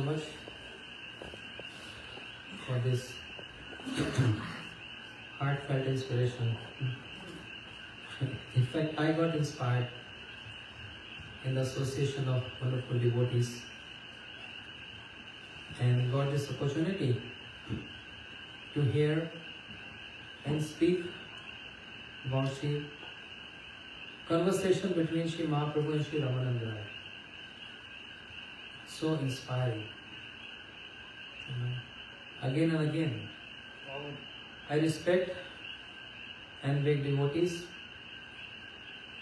so much for this heartfelt inspiration. In fact, I got inspired in the association of wonderful devotees and got this opportunity to hear and speak about Shri conversation between Shri Mahaprabhu and Shri Ramananda. So inspiring. Again and again. I respect and beg devotees,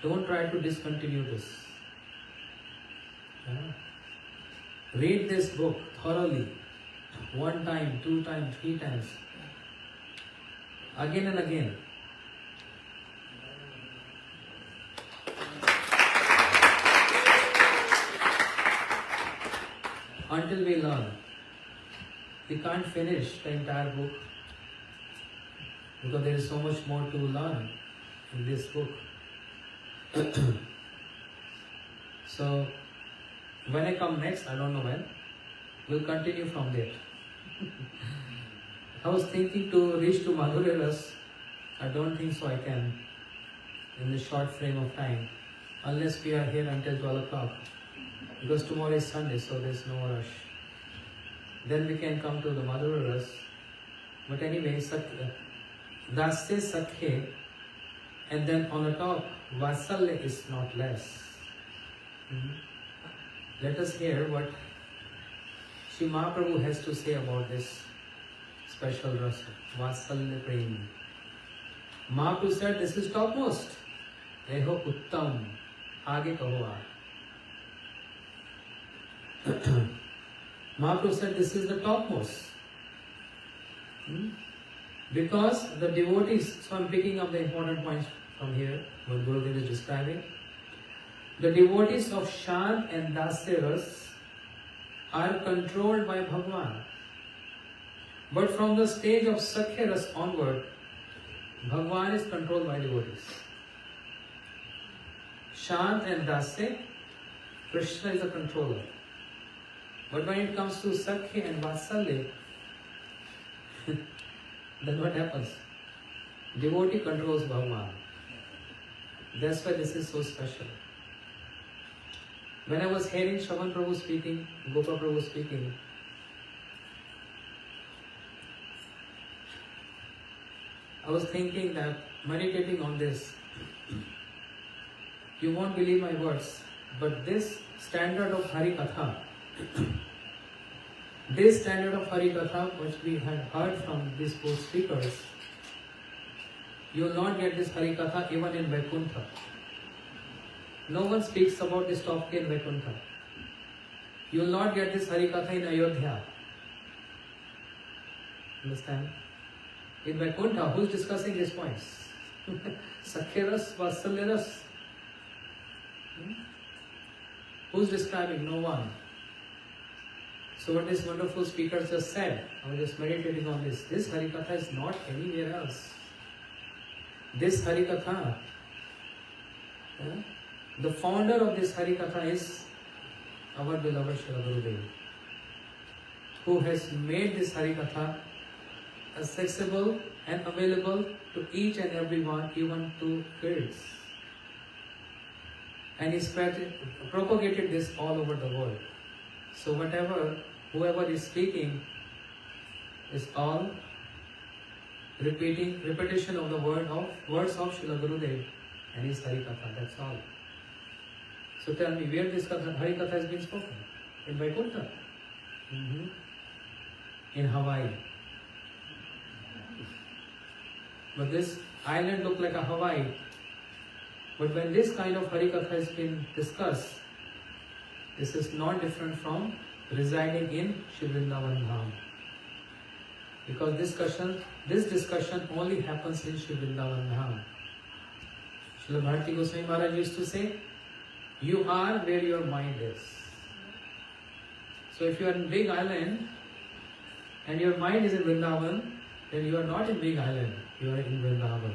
don't try to discontinue this. Read this book thoroughly, 1 time, 2 times, 3 times, again and again. Until we learn. We can't finish the entire book because there is so much more to learn in this book. So, when I come next, I don't know when, we'll continue from there. I was thinking to reach to Madhurya Ras. I don't think so I can in this short frame of time, unless we are here until 12 o'clock. Because tomorrow is Sunday, so there's no rush. Then we can come to the Madhurya Ras. But anyway, Dasya Sakhe, and then on the top, Vasalya is not less. Let us hear what Shri Mahaprabhu has to say about this special rasa, Vasalya Prem. Mahaprabhu said, this is topmost. Eho Uttam, Aage kaho aaj. Mahaprabhu said, this is the topmost. Because the devotees, so I'm picking up the important points from here, what Gurudev is describing. The devotees of Shant and Dasya Ras are controlled by Bhagwan. But from the stage of Sakhya Ras onward, Bhagwan is controlled by devotees. Shant and Dasya, Krishna is the controller. But when it comes to Sakhya and Vasalya, then what happens? Devotee controls Bhagwan. That's why this is so special. When I was hearing Shravan Prabhu speaking, Gopa Prabhu speaking, I was thinking that, meditating on this, you won't believe my words, but this standard of Hari Katha, this standard of Hari Katha which we had heard from these 4 speakers, you will not get this Hari Katha even in Vaikuntha. No one speaks about this topic in Vaikuntha. You will not get this Hari Katha in Ayodhya. Understand? In Vaikuntha, who is discussing these points? Sakhya Ras, Vasalya Ras. Who is describing? No one. So what this wonderful speaker just said, I was just meditating on this. This Hari Katha is not anywhere else. This Hari Katha, the founder of this Hari Katha is our beloved Srila Gurudev, who has made this Hari Katha accessible and available to each and every one, even to kids. And he propagated this all over the world. So whoever is speaking is all repetition of the words of Srila Gurudev and his Hari Katha, that's all. So tell me, where this Hari Katha has been spoken? In Vaikuntha? In Hawaii. But this island looked like a Hawaii. But when this kind of Hari Katha has been discussed, this is not different from residing in Shri Vrindavan Dham. Because this discussion only happens in Shri Vrindavan Dham. Srila Bharati Goswami Maharaj used to say, you are where your mind is. So if you are in Big Island and your mind is in Vrindavan, then you are not in Big Island, you are in Vrindavan.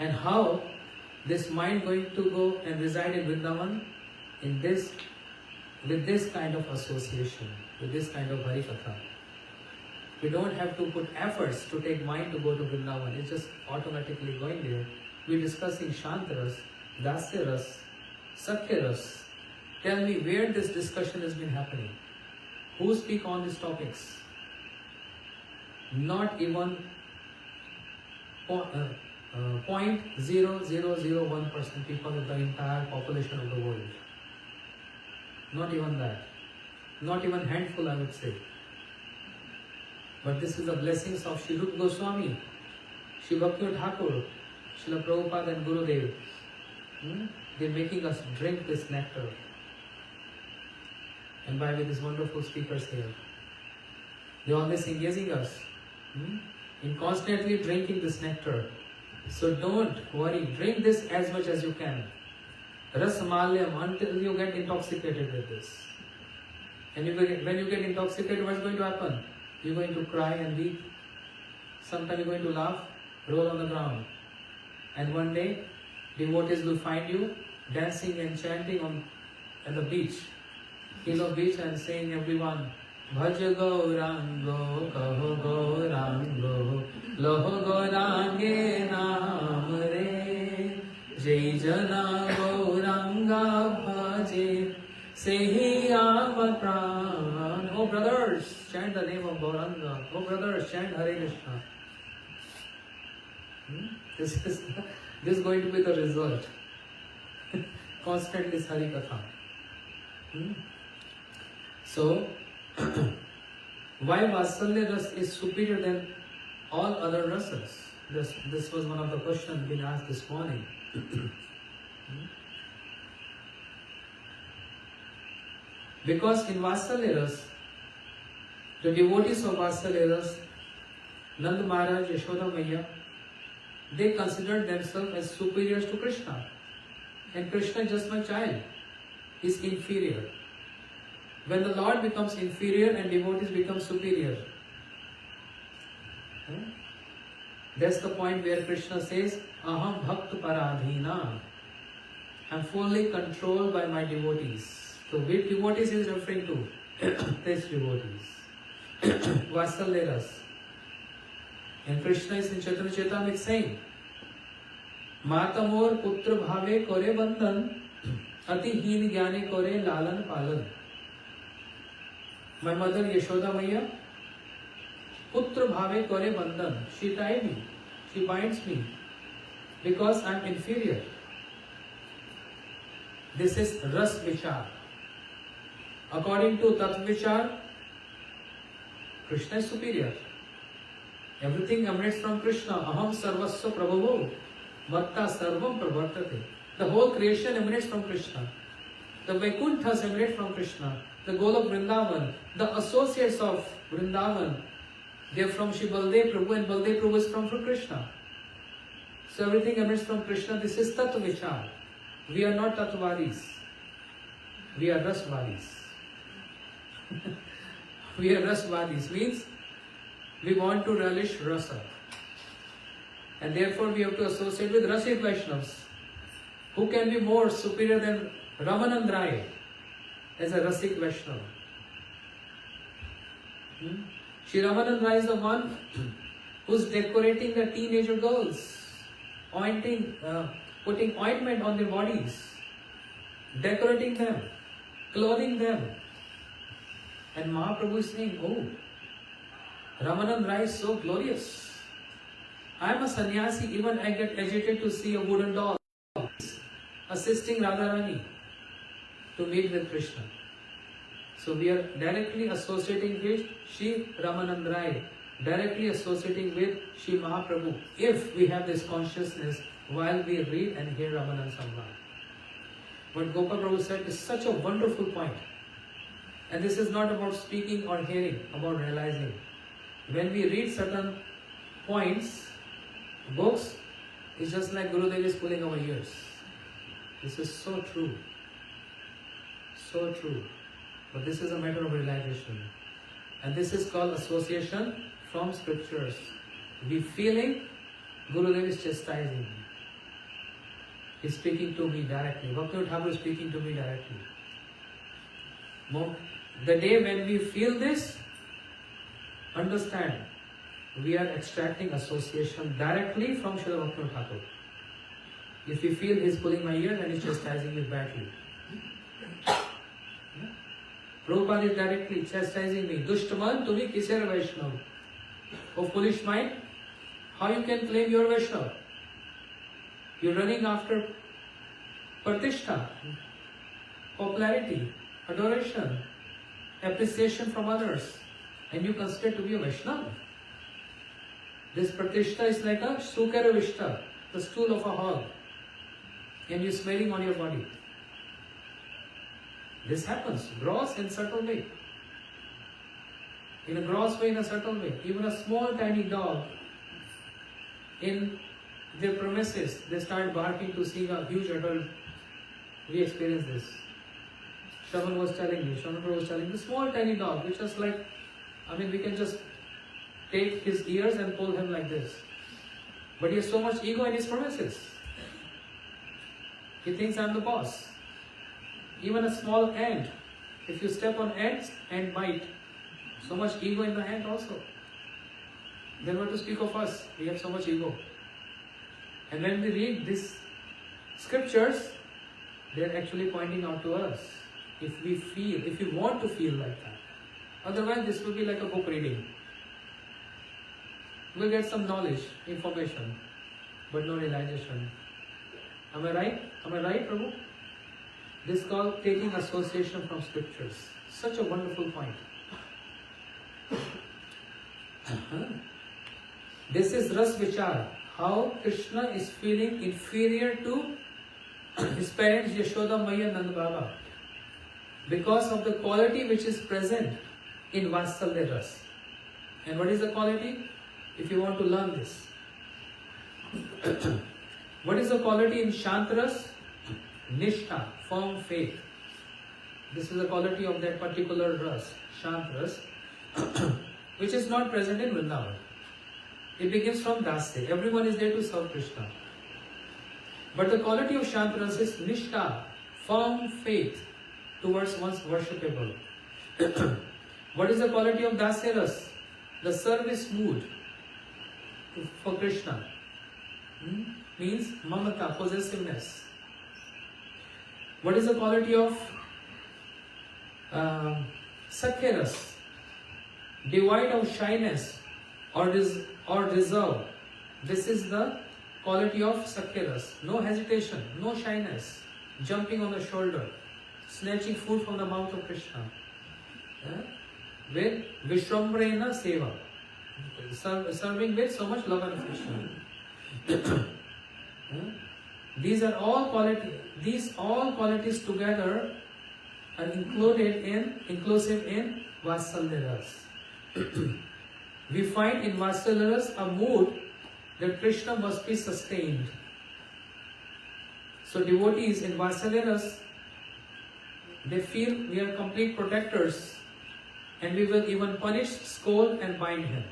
And how this mind going to go and reside in Vrindavan? In this with this kind of association, with this kind of Harikatha. We don't have to put efforts to take mind to go to Vrindavan. It's just automatically going there. We're discussing Shantaras, Dasyaras, Sakyaras. Tell me where this discussion has been happening. Who speak on these topics? Not even 0.0001% people of the entire population of the world. Not even that. Not even handful, I would say. But this is the blessings of Sri Rupa Goswami, Sri Bhakti Thakur, Srila Prabhupada and Gurudev. They're making us drink this nectar. And by with these wonderful speakers here. They're always engaging us in constantly drinking this nectar. So don't worry, drink this as much as you can. Rasamalyam, until you get intoxicated with this. And when you get intoxicated, what's going to happen? You're going to cry and weep. Sometimes you're going to laugh, roll on the ground. And one day, devotees will find you dancing and chanting at the beach, Kilo beach, and saying everyone, Bhaj Gaurango, Kaho Gaurango, Loho Gaurange Naam Re, Jai Jana Gauranga Bhaje, Sehi Avatran. Oh brothers, chant the name of Gauranga. Oh brothers, chant Hare Krishna. This is going to be the result. Constant is Hari Katha. So, why Vatsalya Ras is superior than all other rasas? This was one of the questions being asked this morning. Because in Vatsalya Ras, the devotees of Vatsalya Ras, Nand Maharaj, Yashoda Maiya, they considered themselves as superiors to Krishna. And Krishna is just my child. He is inferior. When the Lord becomes inferior and devotees become superior, that's the point where Krishna says, Aham Bhakt Paradhina. I'm fully controlled by my devotees. So which devotees he is referring to? These devotees. Vatsalya Ras. And Krishna is in Chaitanya Charitamrita saying, Matamor putra bhave kore bandhan, ati heen gyane kore lalan palan. My mother Yashoda Maiya, putra bhave kore bandhan. She tied me, she binds me, because I am inferior. This is Ras Vichar. According to Tat Vichar, Krishna is superior. Everything emanates from Krishna. Aham sarvasya prabhavo, vatta sarvam pravartate. The whole creation emanates from Krishna. The Vaikunthas emanate from Krishna. The goal of Vrindavan, the associates of Vrindavan, they are from Shri Baldev Prabhu, and Baldev Prabhu is from Krishna. So everything emanates from Krishna. This is Tattva Vichar. We are not Tattvadis. We are Rasvadis. We are Rasvadis means we want to relish rasa. And therefore we have to associate with Rasik Vaishnavas. Who can be more superior than Ramananda Raya as a Rasik Vaishnava? Shri Ramananda Raya is the one who's decorating the teenager girls, putting ointment on their bodies, decorating them, clothing them. And Mahaprabhu is saying, oh, Ramananda Raya is so glorious. I am a sannyasi, even I get agitated to see a wooden doll assisting Radharani to meet with Krishna. So we are directly associating with Shri Ramananda Raya, directly associating with Shri Mahaprabhu, if we have this consciousness while we read and hear Ramananda Samvad. What Gopal Prabhu said is such a wonderful point. And this is not about speaking or hearing, about realizing. When we read certain points, books, it's just like Gurudev is pulling our ears. This is so true. So true. But this is a matter of realization. And this is called association from scriptures. We feeling Gurudev is chastising me. He's speaking to me directly. Bhakti Thakur is speaking to me directly. The day when we feel this, understand, we are extracting association directly from Srila Bhaktivinoda Thakur. If we feel he is pulling my ear, then he is chastising me badly. Prabhupada is directly chastising me. Dushtaman, tumi kisar Vaishnav. Oh foolish mind, how you can claim you are Vaishnav? You are running after pratishtha, popularity, adoration, appreciation from others, and you consider to be a Vaishnava. This pratishtha is like a sukaravishta, the stool of a hog, and you are smelling on your body. This happens, gross and subtle way. In a gross way, in a subtle way. Even a small tiny dog, in their premises, they start barking to see a huge adult. We experience this. Shravan was telling me, Shravan was telling me, the small tiny dog, which was like, we can just take his ears and pull him like this. But he has so much ego in his premises. He thinks I'm the boss. Even a small ant, if you step on ants and bite, so much ego in the ant also. Then what to speak of us? We have so much ego. And when we read these scriptures, they are actually pointing out to us. If we want to feel like that. Otherwise, this will be like a book reading. We'll get some knowledge, information, but no realization. Am I right? Am I right, Prabhu? This is called taking association from scriptures. Such a wonderful point. This is Ras Vichar. How Krishna is feeling inferior to his parents Yashoda Maya Nand Baba because of the quality which is present in Vatsalya Ras. And what is the quality? If you want to learn this. What is the quality in Shantras? Nishtha, firm faith. This is the quality of that particular ras, Shantras, which is not present in Vrindavan. It begins from Dasya. Everyone is there to serve Krishna. But the quality of Shantras is Nishtha, firm faith towards one's worshipable. What is the quality of Dasya Ras? The service mood for Krishna. Means mamata, possessiveness. What is the quality of Sakhya Ras? Devoid of shyness or reserve. This is the quality of Sakhya Ras. No hesitation, no shyness, jumping on the shoulder, snatching food from the mouth of Krishna. With Vishwambrena Seva, serving with so much love and affection. These all qualities together are inclusive in Vatsalya Ras. We find in Vatsalya Ras a mood that Krishna must be sustained. So devotees in Vatsalya Ras, they feel we are complete protectors and we will even punish, scold and bind him.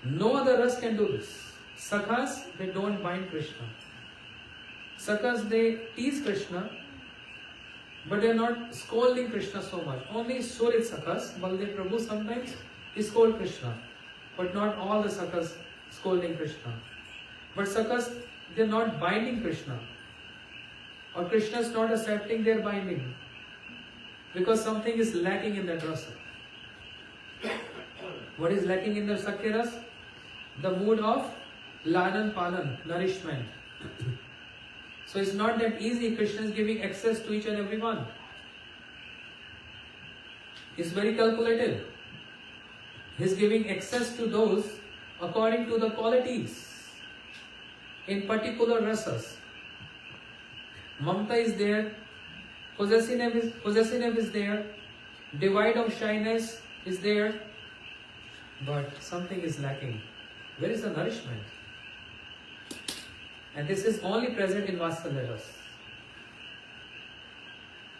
No other ras can do this. Sakhas, they don't bind Krishna. Sakhas, they tease Krishna, but they are not scolding Krishna so much. Only Surit Sakhas, Baldev Prabhu sometimes, he scold Krishna, but not all the Sakhas scolding Krishna. But Sakhas, they are not binding Krishna, or Krishna is not accepting their binding, because something is lacking in that rasa. What is lacking in the Sakhya Ras? The mood of Ladan Palan, nourishment. So it's not that easy. Krishna is giving access to each and every one. It's very calculated. He's giving access to those according to the qualities in particular rasas. Mamta is there, possessiveness is there, devoid of shyness is there, but something is lacking. Where is the nourishment? And this is only present in Vatsalya Ras.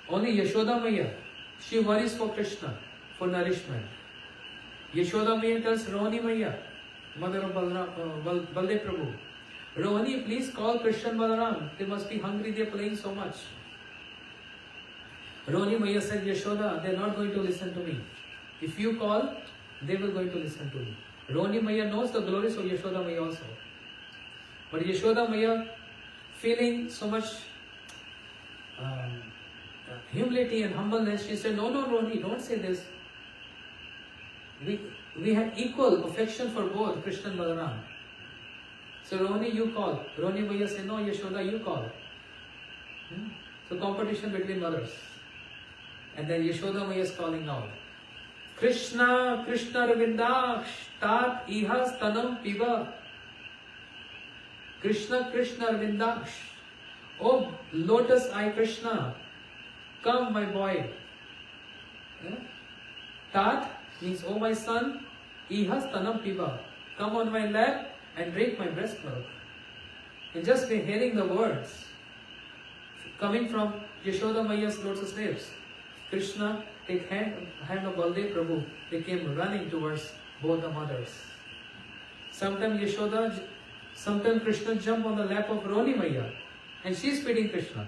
Only Yashoda Maya, she worries for Krishna, for nourishment. Yashoda Maya tells Rohini Maya, mother of Baldev Prabhu, Rohini, please call Krishna and Balaram. They must be hungry, they are playing so much. Roni Maya said, Yashoda, they are not going to listen to me. If you call, they will going to listen to me. Roni Maya knows the glories of Yashoda Maya also. But Yashoda Maya, feeling so much humility and humbleness, she said, no, Roni, don't say this. We had equal affection for both Krishna and Balaram. So Roni, you call. Roni Maya said, no, Yashoda, you call. So competition between mothers. And then Yashoda Maya is calling out. Krishna, Krishna Ravindaksh, Tat Ihas Tanam Piva. Krishna, Krishna Ravindaksh. Oh, lotus eye Krishna, come my boy. Tat means, oh my son, Ihas Tanam Piva. Come on my lap and drink my breast milk. And just by hearing the words coming from Yashoda Maya's lotus lips, Krishna take hand of Baldev Prabhu, they came running towards both the mothers. Sometimes Krishna jump on the lap of Roni Maya and she is feeding Krishna.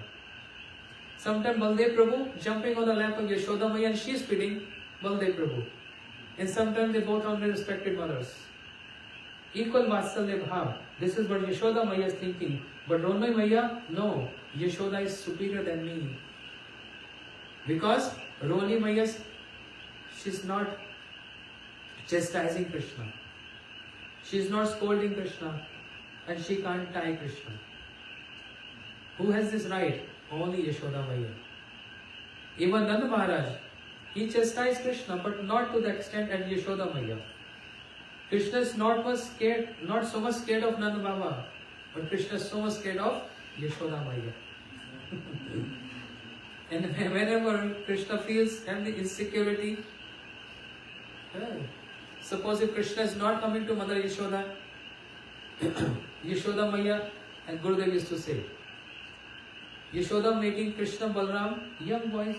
Sometimes Baldev Prabhu jumping on the lap of Yashoda Maya and she is feeding Baldev Prabhu. And sometimes they both are respected mothers. Equal Vatsalya Bhav. This is what Yashoda Maya is thinking. But Roni Maya, no, Yashoda is superior than me. Because Roni Maya, she's not chastising Krishna. She's not scolding Krishna. And she can't tie Krishna. Who has this right? Only Yashoda Maya. Even Nanda Maharaj, he chastised Krishna, but not to the extent as Yashoda Maya. Krishna is not so much scared of Nanda Baba, but Krishna is so much scared of Yashoda Maya. And whenever Krishna feels any insecurity, suppose if Krishna is not coming to Mother Yashoda, Yashoda Maya, and Gurudev used to say, Yashoda making Krishna Balaram, young boys,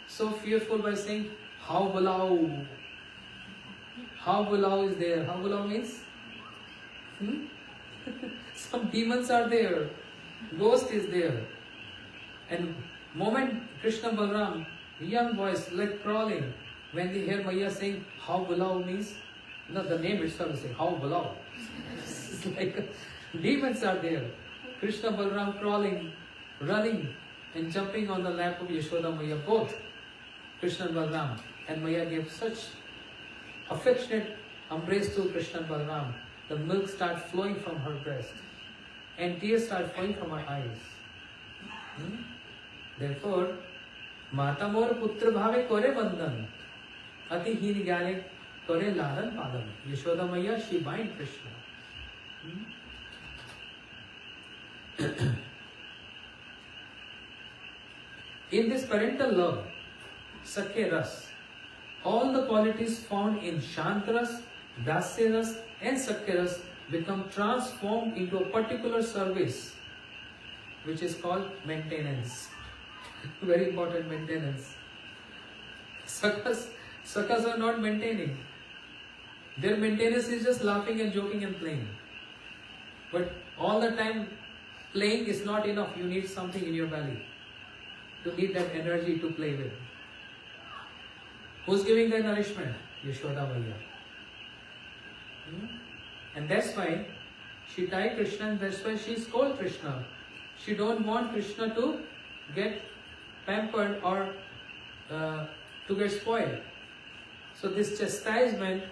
so fearful by saying, how Balau? How Balau is there? How Balau means? Some demons are there. Ghost is there. And moment Krishna Balaram, young boys, like crawling, when they hear Maya saying, how Balau means, no, the name itself is saying, how Balau. It's like demons are there. Krishna Balaram crawling, running and jumping on the lap of Yashoda Maya, both Krishna and Balaram. And Maya gave such affectionate embrace to Krishna and Balaram. The milk started flowing from her breast and tears started flowing from her eyes. Therefore, Mata Mor Putra Bhave Kore Bandan, Ati Heen Gyane Kore Ladan Padan. Yashoda Maya, she bind Krishna. In this parental love, Sakya Ras, all the qualities found in Shantaras, Dasyaras and Sakyaras become transformed into a particular service, which is called maintenance. Very important, maintenance. Sakas are not maintaining. Their maintenance is just laughing and joking and playing. But all the time playing is not enough. You need something in your belly to need that energy to play with. Who's giving the nourishment? Yashoda Maya. And that's why she tied Krishna, and that's why she scolded Krishna. She don't want Krishna to get pampered or to get spoiled. So this chastisement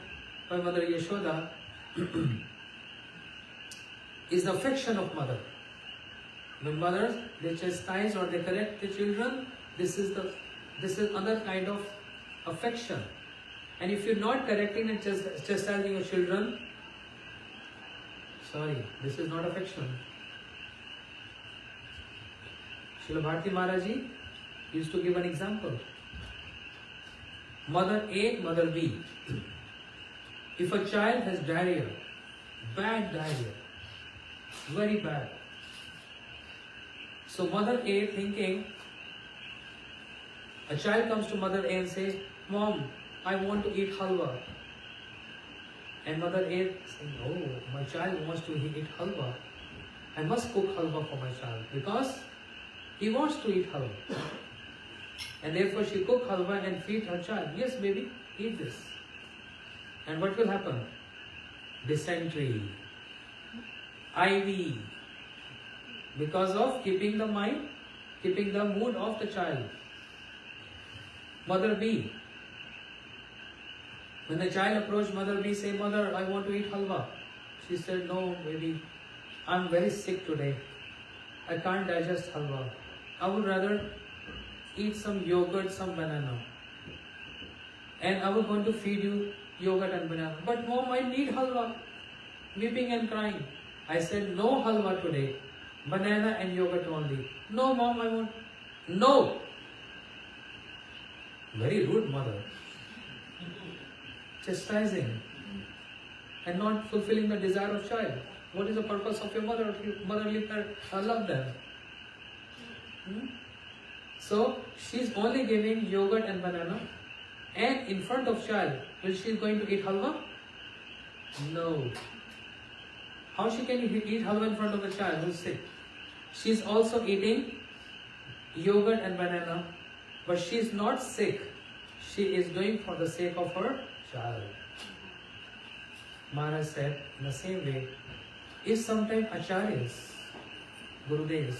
by Mother Yashoda is the affection of mother. When mothers, they chastise or they correct the children, this is another kind of affection. And if you're not correcting and chastising your children, sorry, this is not affection. Srila Bharati Maharaji used to give an example. Mother A, Mother B. If a child has diarrhea, bad diarrhea, very bad. So Mother A thinking, a child comes to Mother A and says, Mom, I want to eat halwa. And Mother A saying, oh, my child wants to eat halwa. I must cook halwa for my child because he wants to eat halwa. And therefore she cook halwa and feed her child. Yes, baby, eat this. And what will happen? Dysentery, IV, because of keeping the mind, keeping the mood of the child. Mother B. When the child approached Mother B, say, Mother, I want to eat halwa. She said, no, baby, I'm very sick today. I can't digest halwa. I would rather eat some yogurt, some banana. And I was going to feed you yogurt and banana. But mom, I need halwa. Weeping and crying. I said, no halwa today. Banana and yogurt only. No mom, I want. No. Very rude mother. Chastising. And not fulfilling the desire of child. What is the purpose of your motherly love then? So, she's only giving yogurt and banana. And in front of child, will she going to eat halwa? No. How she can eat halwa in front of the child who is sick? She's also eating yogurt and banana, but she is not sick. She is doing for the sake of her child. Maharaj said, in the same way, if sometimes acharyas, gurudevs,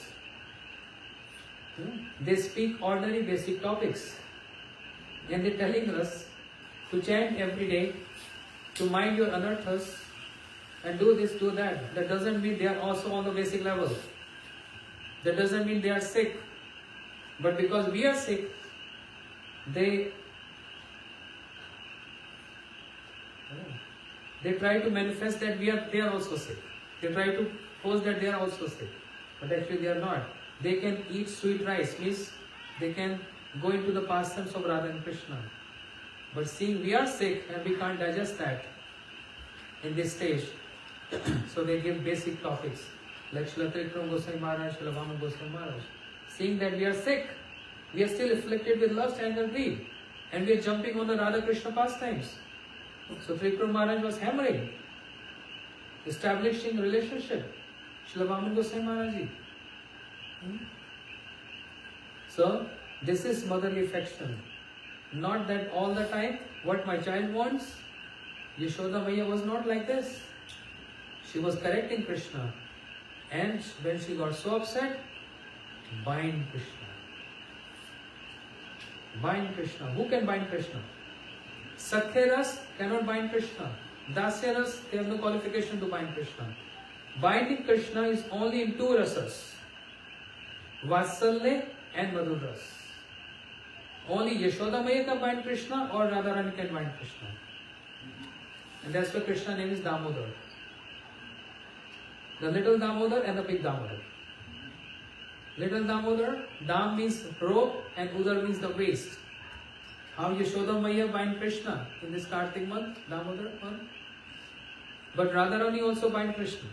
they speak ordinary basic topics, and they're telling us to chant every day, to mind your anarthas, and do this, do that. That doesn't mean they are also on the basic level. That doesn't mean they are sick. But because we are sick, they try to manifest that they are also sick. They try to pose that they are also sick. But actually they are not. They can eat sweet rice, means they can go into the pastimes of Radha and Krishna. But seeing we are sick and we can't digest that in this stage, so they give basic topics like Srila Trikram Goswami Maharaj, Srila Vaman Goswami Maharaj. Seeing that we are sick, we are still afflicted with lust, anger, greed, and we are jumping on the Radha Krishna pastimes. So Trikram Maharaj was hammering, establishing relationship. Srila Vaman Goswami Maharaj. So this is motherly affection. Not that all the time what my child wants. Yashoda Maya was not like this. She was correcting Krishna. And when she got so upset, bind Krishna. Bind Krishna. Who can bind Krishna? Sakhya Ras cannot bind Krishna. Dasya Ras, they have no qualification to bind Krishna. Binding Krishna is only in two rasas. Vatsalya and Madhur Ras. Only Yashoda Maya can bind Krishna or Radharani can bind Krishna. And that's why Krishna's name is Damodar. The little Damodar and the big Damodar. Little Damodar, Dam means rope and Udar means the waist. How Yashoda Maya bind Krishna in this Kartik month, Damodar month. But Radharani also bind Krishna.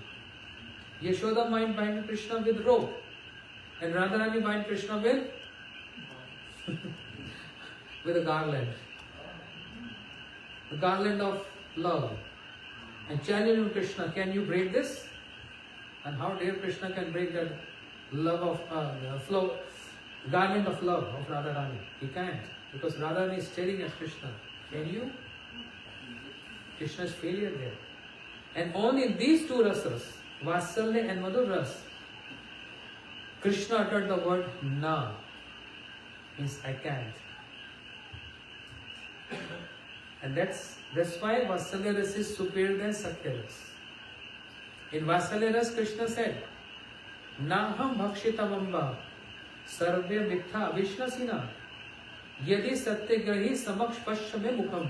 Yashoda Maya bind Krishna with rope. And Radharani bind Krishna with a garland. The garland of love. And challenge Krishna, can you break this? And how dare Krishna can break that love of garland of love of Radharani? He can't, because Radharani is staring at Krishna. Can you? Krishna's failure there. And only these two rasas, Vatsalya and Madhur Ras, Krishna uttered the word na, means I can't. And that's why Vatsalya Ras is superior than Sakhya Ras. In Vatsalya Ras, Krishna said, Naham bhakshitamamba sarvya mitha vishnasina yadi satyagrahi samaksh pashyame mukham.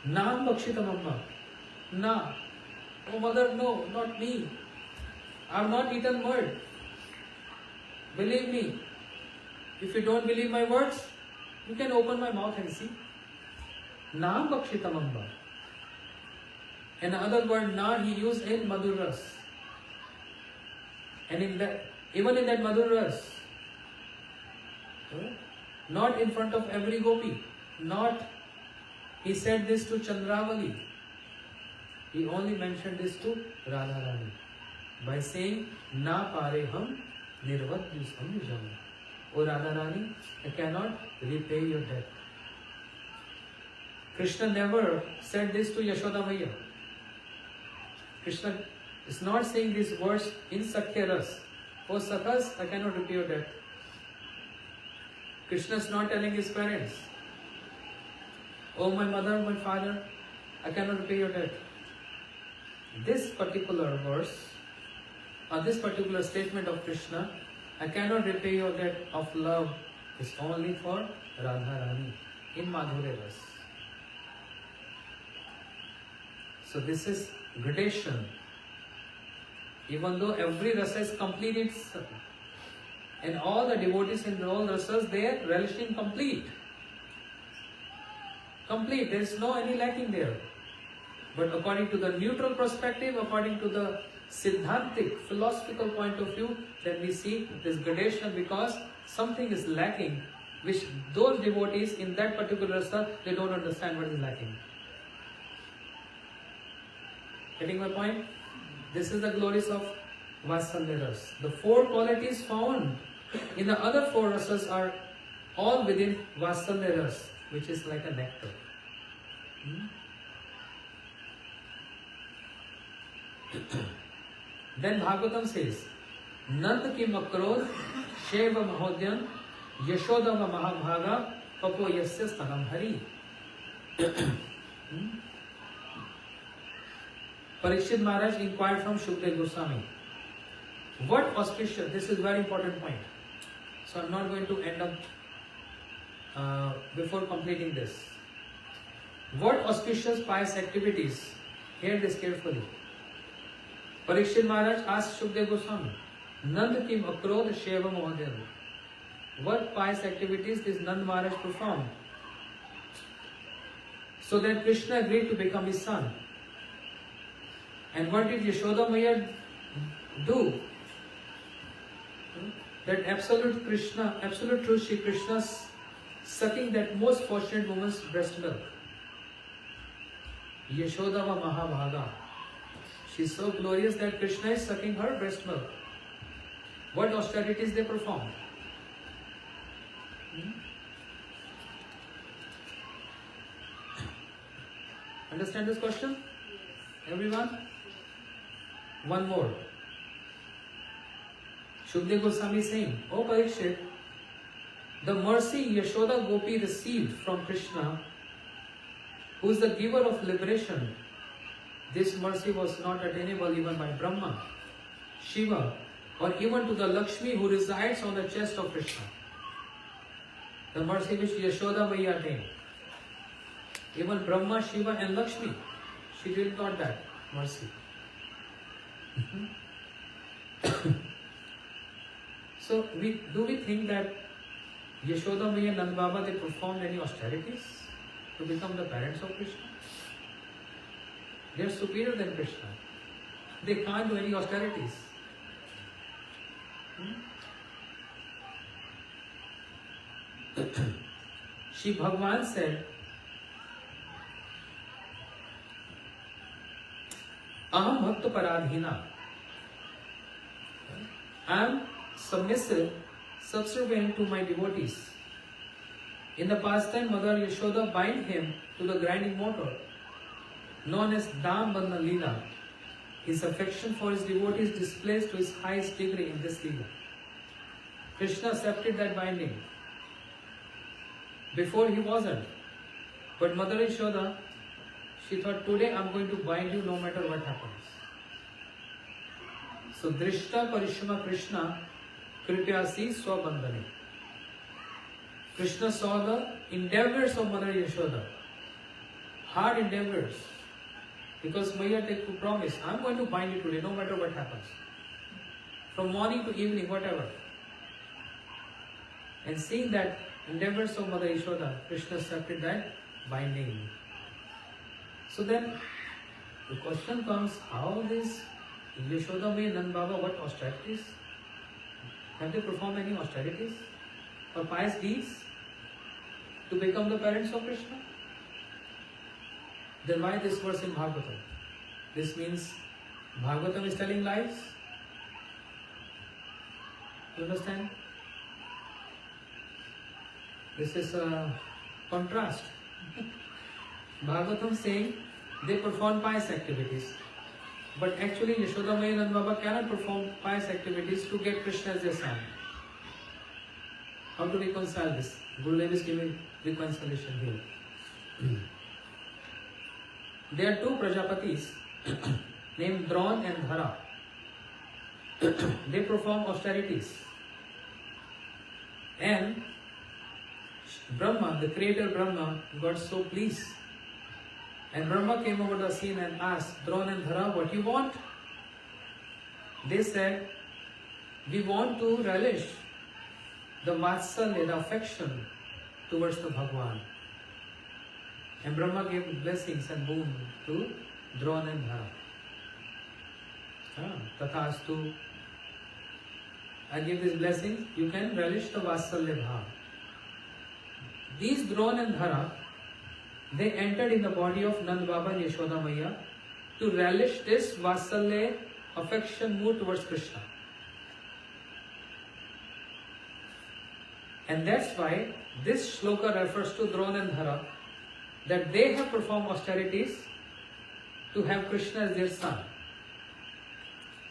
Naham bhakshitamamba. Na. Oh mother, no, not me. I have not eaten word. Believe me. If you don't believe my words, you can open my mouth and see. Naham bhakshitamamba. Another word na he used in Madhur Ras. And in that, even in that Madhur Ras, not in front of every gopi, not he said this to Chandravali. He only mentioned this to Radharani by saying na pare ham nirvat samyujam. O Radharani, I cannot repay your debt. Krishna never said this to Yashoda Maiya. Krishna is not saying these words in Sakhya Ras. O Sakhas, I cannot repay your debt. Krishna is not telling his parents, oh my mother, my father, I cannot repay your debt. This particular verse, or this particular statement of Krishna, I cannot repay your debt of love, is only for Radharani in Madhurya Ras. So this is gradation. Even though every rasa is complete itself, and all the devotees in all rasas, they are relishing complete. Complete, there is no any lacking there. But according to the neutral perspective, according to the Siddhantic, philosophical point of view, then we see this gradation because something is lacking, which those devotees in that particular rasa, they don't understand what is lacking. Getting my point? This is the glories of Vatsalya Ras. The four qualities found in the other four rasas are all within Vatsalya Ras, which is like a nectar. Then Bhagavatam says, Nand ki makrodh sheva mahodyan yashoda va mahabhaga papo yasya stanam hari. Parikshit Maharaj inquired from Shukdev Goswami, what auspicious, this is very important point. So I'm not going to end up before completing this. What auspicious pious activities, hear this carefully. Parikshit Maharaj asked Shukdev Goswami, Nand kim akrodh sheva mahodyan. What pious activities did Nand Maharaj perform so that Krishna agreed to become his son? And what did Yashoda Maiya do? That absolute true Shri Krishna's sucking that most fortunate woman's breast milk. Yashoda va Mahabhaga. She is so glorious that Krishna is sucking her breast milk. What austerities they performed? Understand this question? Everyone? One more. Shukdev Goswami is saying, O Parikshit, the mercy Yashoda Gopi received from Krishna, who is the giver of liberation, this mercy was not attainable even by Brahma, Shiva, or even to the Lakshmi who resides on the chest of Krishna. The mercy which Yashoda Maiya attained. Even Brahma, Shiva and Lakshmi, she did not that mercy. So, do we think that Yashoda Maiya and Nand Baba, they performed any austerities to become the parents of Krishna? They are superior than Krishna. They can't do any austerities. Shri Bhagavan said, Aham bhakta paradhina. I am submissive, subservient to my devotees. In the pastime, Mother Yashoda bind him to the grinding motor, known as Dam Bandhan Leela. His affection for his devotees displays to his highest degree in this Leela. Krishna accepted that binding. Before he wasn't. But Mother Yashoda, she thought, today I am going to bind you no matter what happens. So, Drishta Parishama Krishna Kripyasi Swabandhani. Krishna saw the endeavors of Mother Yashoda. Hard endeavors. Because Maiya took to promise, I am going to bind you today no matter what happens. From morning to evening, whatever. And seeing that endeavors of Mother Yashoda, Krishna accepted that binding. So then, the question comes, how this Yashoda Maiya, Nand Baba, what austerities? Have they performed any austerities or pious deeds to become the parents of Krishna? Then why this verse in Bhagavatam? This means Bhagavatam is telling lies? You understand? This is a contrast. Bhagavatam saying they perform pious activities. But actually Yashoda Maya and Nanda Baba cannot perform pious activities to get Krishna as their son. How to reconcile this? Gurudev is giving reconciliation here. There are two Prajapatis named Dron and Dhara. They perform austerities. And Brahma, the creator Brahma, got so pleased. And Brahma came over the scene and asked Dron and Dhara, what you want? They said, we want to relish the vatsalya, the affection towards the Bhagwan. And Brahma gave blessings and boon to Dron and Dhara. Tathastu. I give these blessings, you can relish the vatsalya bhav. These Dron and Dhara, they entered in the body of Nanda Baba and Yashoda Maya to relish this vatsalya affection mood towards Krishna. And that's why this shloka refers to Dron and Dhara, that they have performed austerities to have Krishna as their son.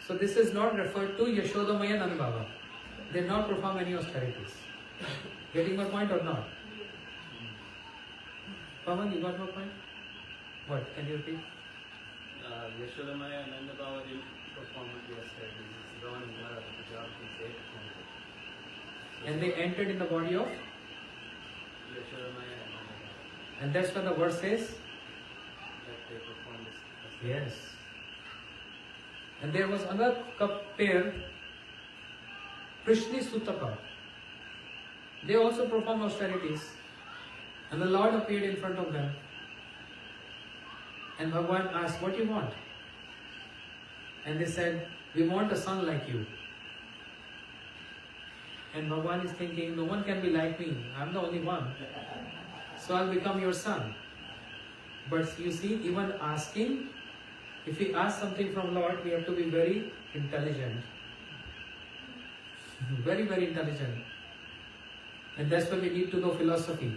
So this is not referred to Yashoda Maya and Nanda Baba. They did not perform any austerities. Getting my point or not? Pavan, you got my point? What? Can you repeat? Yashoda Maya and Nanda Baba didn't perform the austerities. It's Dron and Dhara, the job they performed. And they entered in the body of? Yashoda Maya and Nanda Baba. And that's what the verse says? That they performed this austerities. Yes. And there was another pair, Purusottama. They also performed austerities. And the Lord appeared in front of them. And Bhagwan asked, what do you want? And they said, we want a son like you. And Bhagwan is thinking, no one can be like me. I'm the only one. So I'll become your son. But you see, even asking, if we ask something from Lord, we have to be very intelligent. Very, very intelligent. And that's why we need to know philosophy.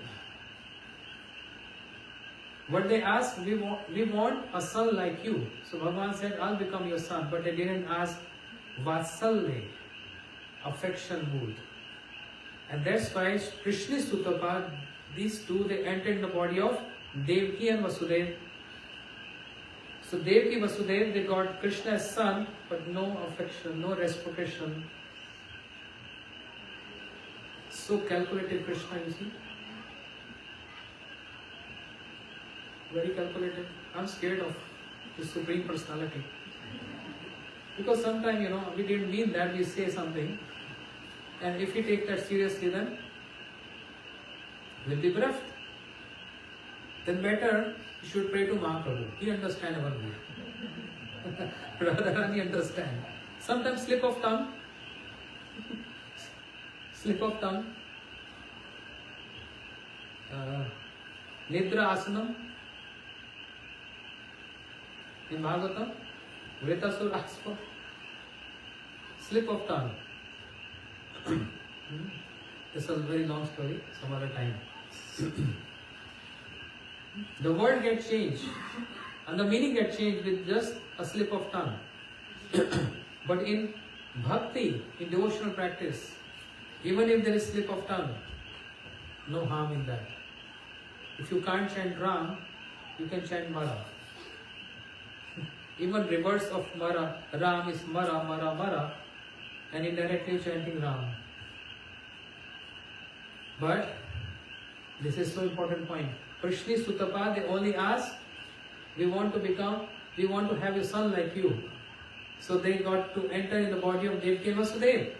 What they asked, we want a son like you. So Bhagavan said, I'll become your son. But they didn't ask vatsalya, affection mood. And that's why Purusottama, these two, they entered in the body of Devaki and Vasudeva. So Devaki, Vasudeva, they got Krishna as son, but no affection, no reciprocation. So calculated Krishna, you see. Very calculated. I'm scared of the Supreme Personality. Because sometimes, we didn't mean that, we say something. And if we take that seriously, then we'll be bereft. Then better, you should pray to Mahaprabhu. He understands our mood. Rather than he understand. Sometimes slip of tongue. Slip of tongue. Nidra asanam. In Bhagavatam, Vritasur asks for slip of tongue. This is a very long story, some other time. The word gets changed and the meaning gets changed with just a slip of tongue. But in bhakti, in devotional practice, even if there is slip of tongue, no harm in that. If you can't chant Ram, you can chant Mara. Even reverse of Mara, Ram is Mara, Mara, Mara, and indirectly chanting Ram. But this is so important point. Purusottama, they only ask, we want to have a son like you. So they got to enter in the body of Devaki and Vasudeva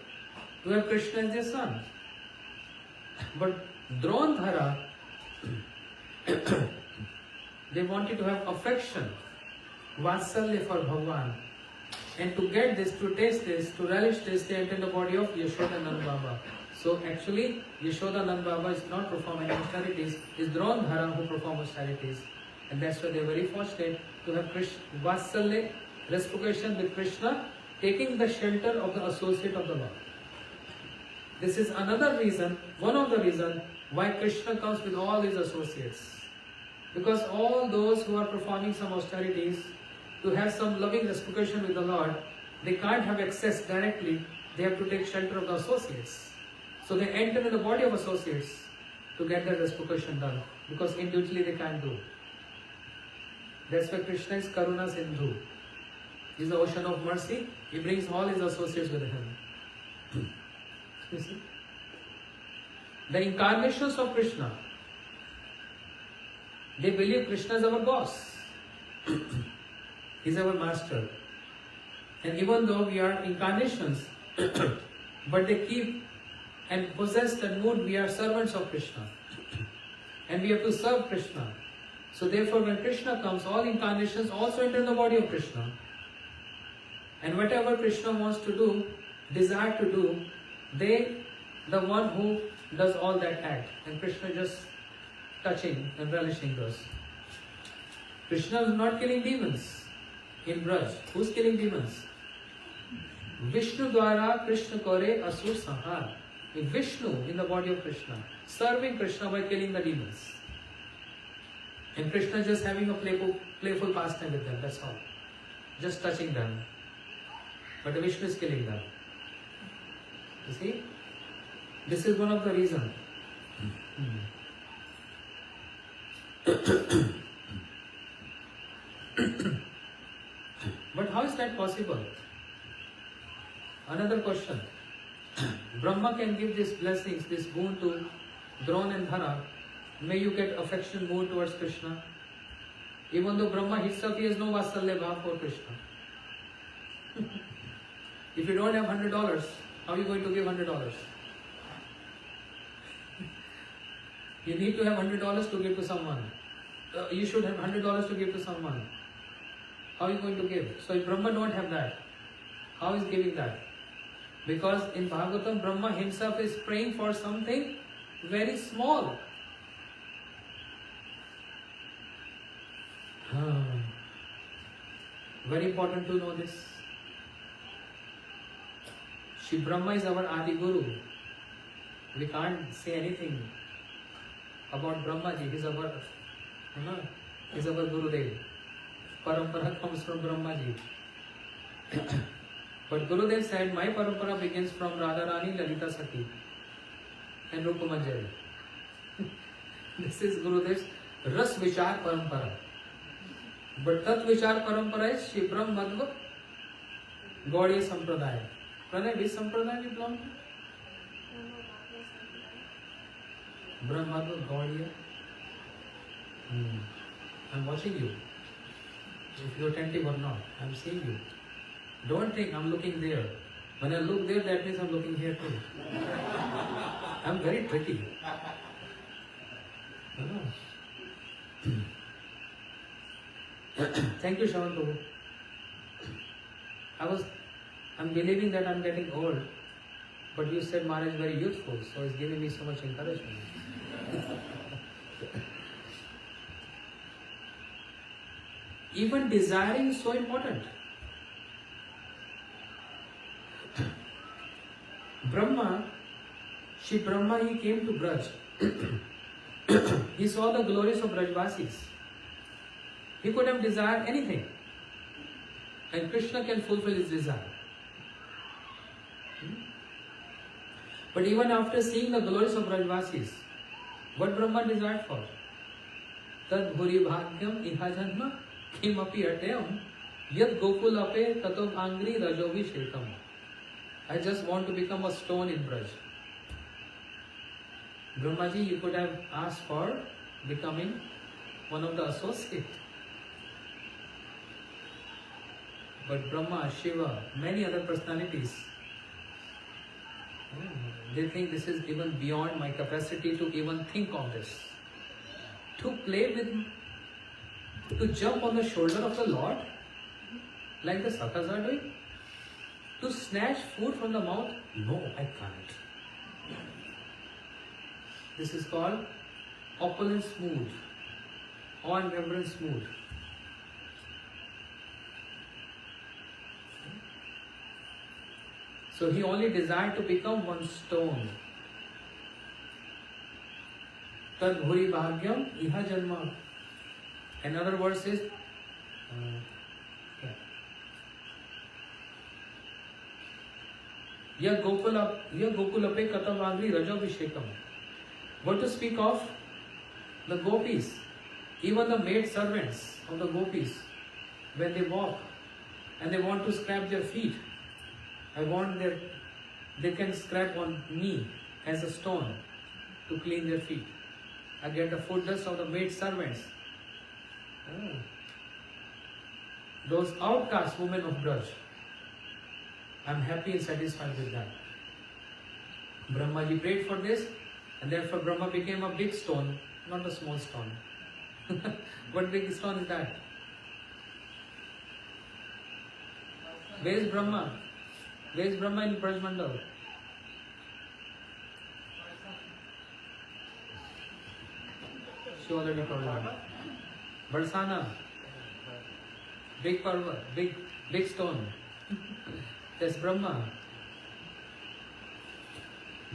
to have Krishna as their son. But Dron Dhara, they wanted to have affection, vatsalya for Bhagwan. And to get this, to taste this, to relish this, they enter the body of Yashoda and Nanda Baba. So actually, Yashoda and Nanda Baba is not performing austerities, it's Dron Dhara who perform austerities. And that's why they are very fortunate to have vatsalya, reciprocation with Krishna, taking the shelter of the associate of the Lord. This is another reason, one of the reasons Why Krishna comes with all his associates? Because all those who are performing some austerities, to have some loving reciprocation with the Lord, they can't have access directly, they have to take shelter of the associates. So they enter in the body of associates to get their reciprocation done, because individually they can't do. That's why Krishna is Karuna Sindhu. He is the ocean of mercy. He brings all his associates with him. You see? The incarnations of Krishna, they believe Krishna is our boss. He is our master. And even though we are incarnations, but they keep and possess the mood, we are servants of Krishna. And we have to serve Krishna. So therefore when Krishna comes, all incarnations also enter the body of Krishna. And whatever Krishna wants to do, desire to do, they, the one who does all that act. And Krishna just touching and relishing those. Krishna is not killing demons in Braj. Who's killing demons? Vishnu Dwara Krishna Kore Asur Sahar. Vishnu in the body of Krishna, serving Krishna by killing the demons. And Krishna just having a playful pastime with them, that's all. Just touching them. But the Vishnu is killing them. You see? This is one of the reasons. But how is that possible? Another question. Brahma can give these blessings, this boon to Drona and Dhara. May you get affection more towards Krishna. Even though Brahma himself, he has no Vasalya Bhav for Krishna. If you don't have $100, how are you going to give $100? You need to have $100 to give to someone. You should have $100 to give to someone. How are you going to give? So if Brahma don't have that, how is giving that? Because in Bhagavatam, Brahma himself is praying for something very small. Very important to know this. Shri Brahma is our Adi Guru. We can't say anything about Brahmaji. He's our Gurudev. Parampara comes from Brahmaji. But Gurudev said, my parampara begins from Radharani, Lalita Sati and Rupa Manjari. This is Gurudev's Ras Vichar Parampara. But Tat Vichar Parampara is Shri Brahma Gaudiya Sampradaya. Pranay, which Sampradaya you belong to? Brahma Gaudiya. I'm watching you. If you're attentive or not, I'm seeing you. Don't think I'm looking there. When I look there, that means I'm looking here too. I'm very tricky. Thank you, Shavan Prabhu. I'm believing that I'm getting old, but you said Maharaj is very youthful, so it's giving me so much encouragement. Even desiring is so important. Shri Brahma, he came to Braj. He saw the glories of Brajvasis. He could have desired anything. And Krishna can fulfill his desire. But even after seeing the glories of Brajvasis, what Brahma desired for? Tad bhuri bhagyam iha janma kim api atyam yad gokul ape tato angri rajovi shetam. I just want to become a stone in Braj. Brahmaji, you could have asked for becoming one of the associates. But Brahma, Shiva, many other personalities, they think this is even beyond my capacity to even think of this. To play with, to jump on the shoulder of the Lord, like the Sakhas are doing. To snatch food from the mouth? No, I can't. This is called opulence mood, awe and reverence mood. So he only desired to become one stone. tad bhuri bhagyam iha janma. Another verse is Ya Gokulape Katavagri Rajabhishekam. What to speak of the gopis, even the maid servants of the gopis, when they walk and they want to scrap their feet, they can scrap on me as a stone to clean their feet. I get the foot dust of the maid servants. Those outcast women of Braj. I'm happy and satisfied with that. Brahmaji prayed for this, and therefore Brahma became a big stone, not a small stone. What big stone is that? Where is Brahma? Where is Brahma in Braj Mandal? She already told that. Barsana. Big Parvat, big stone. That's Brahma.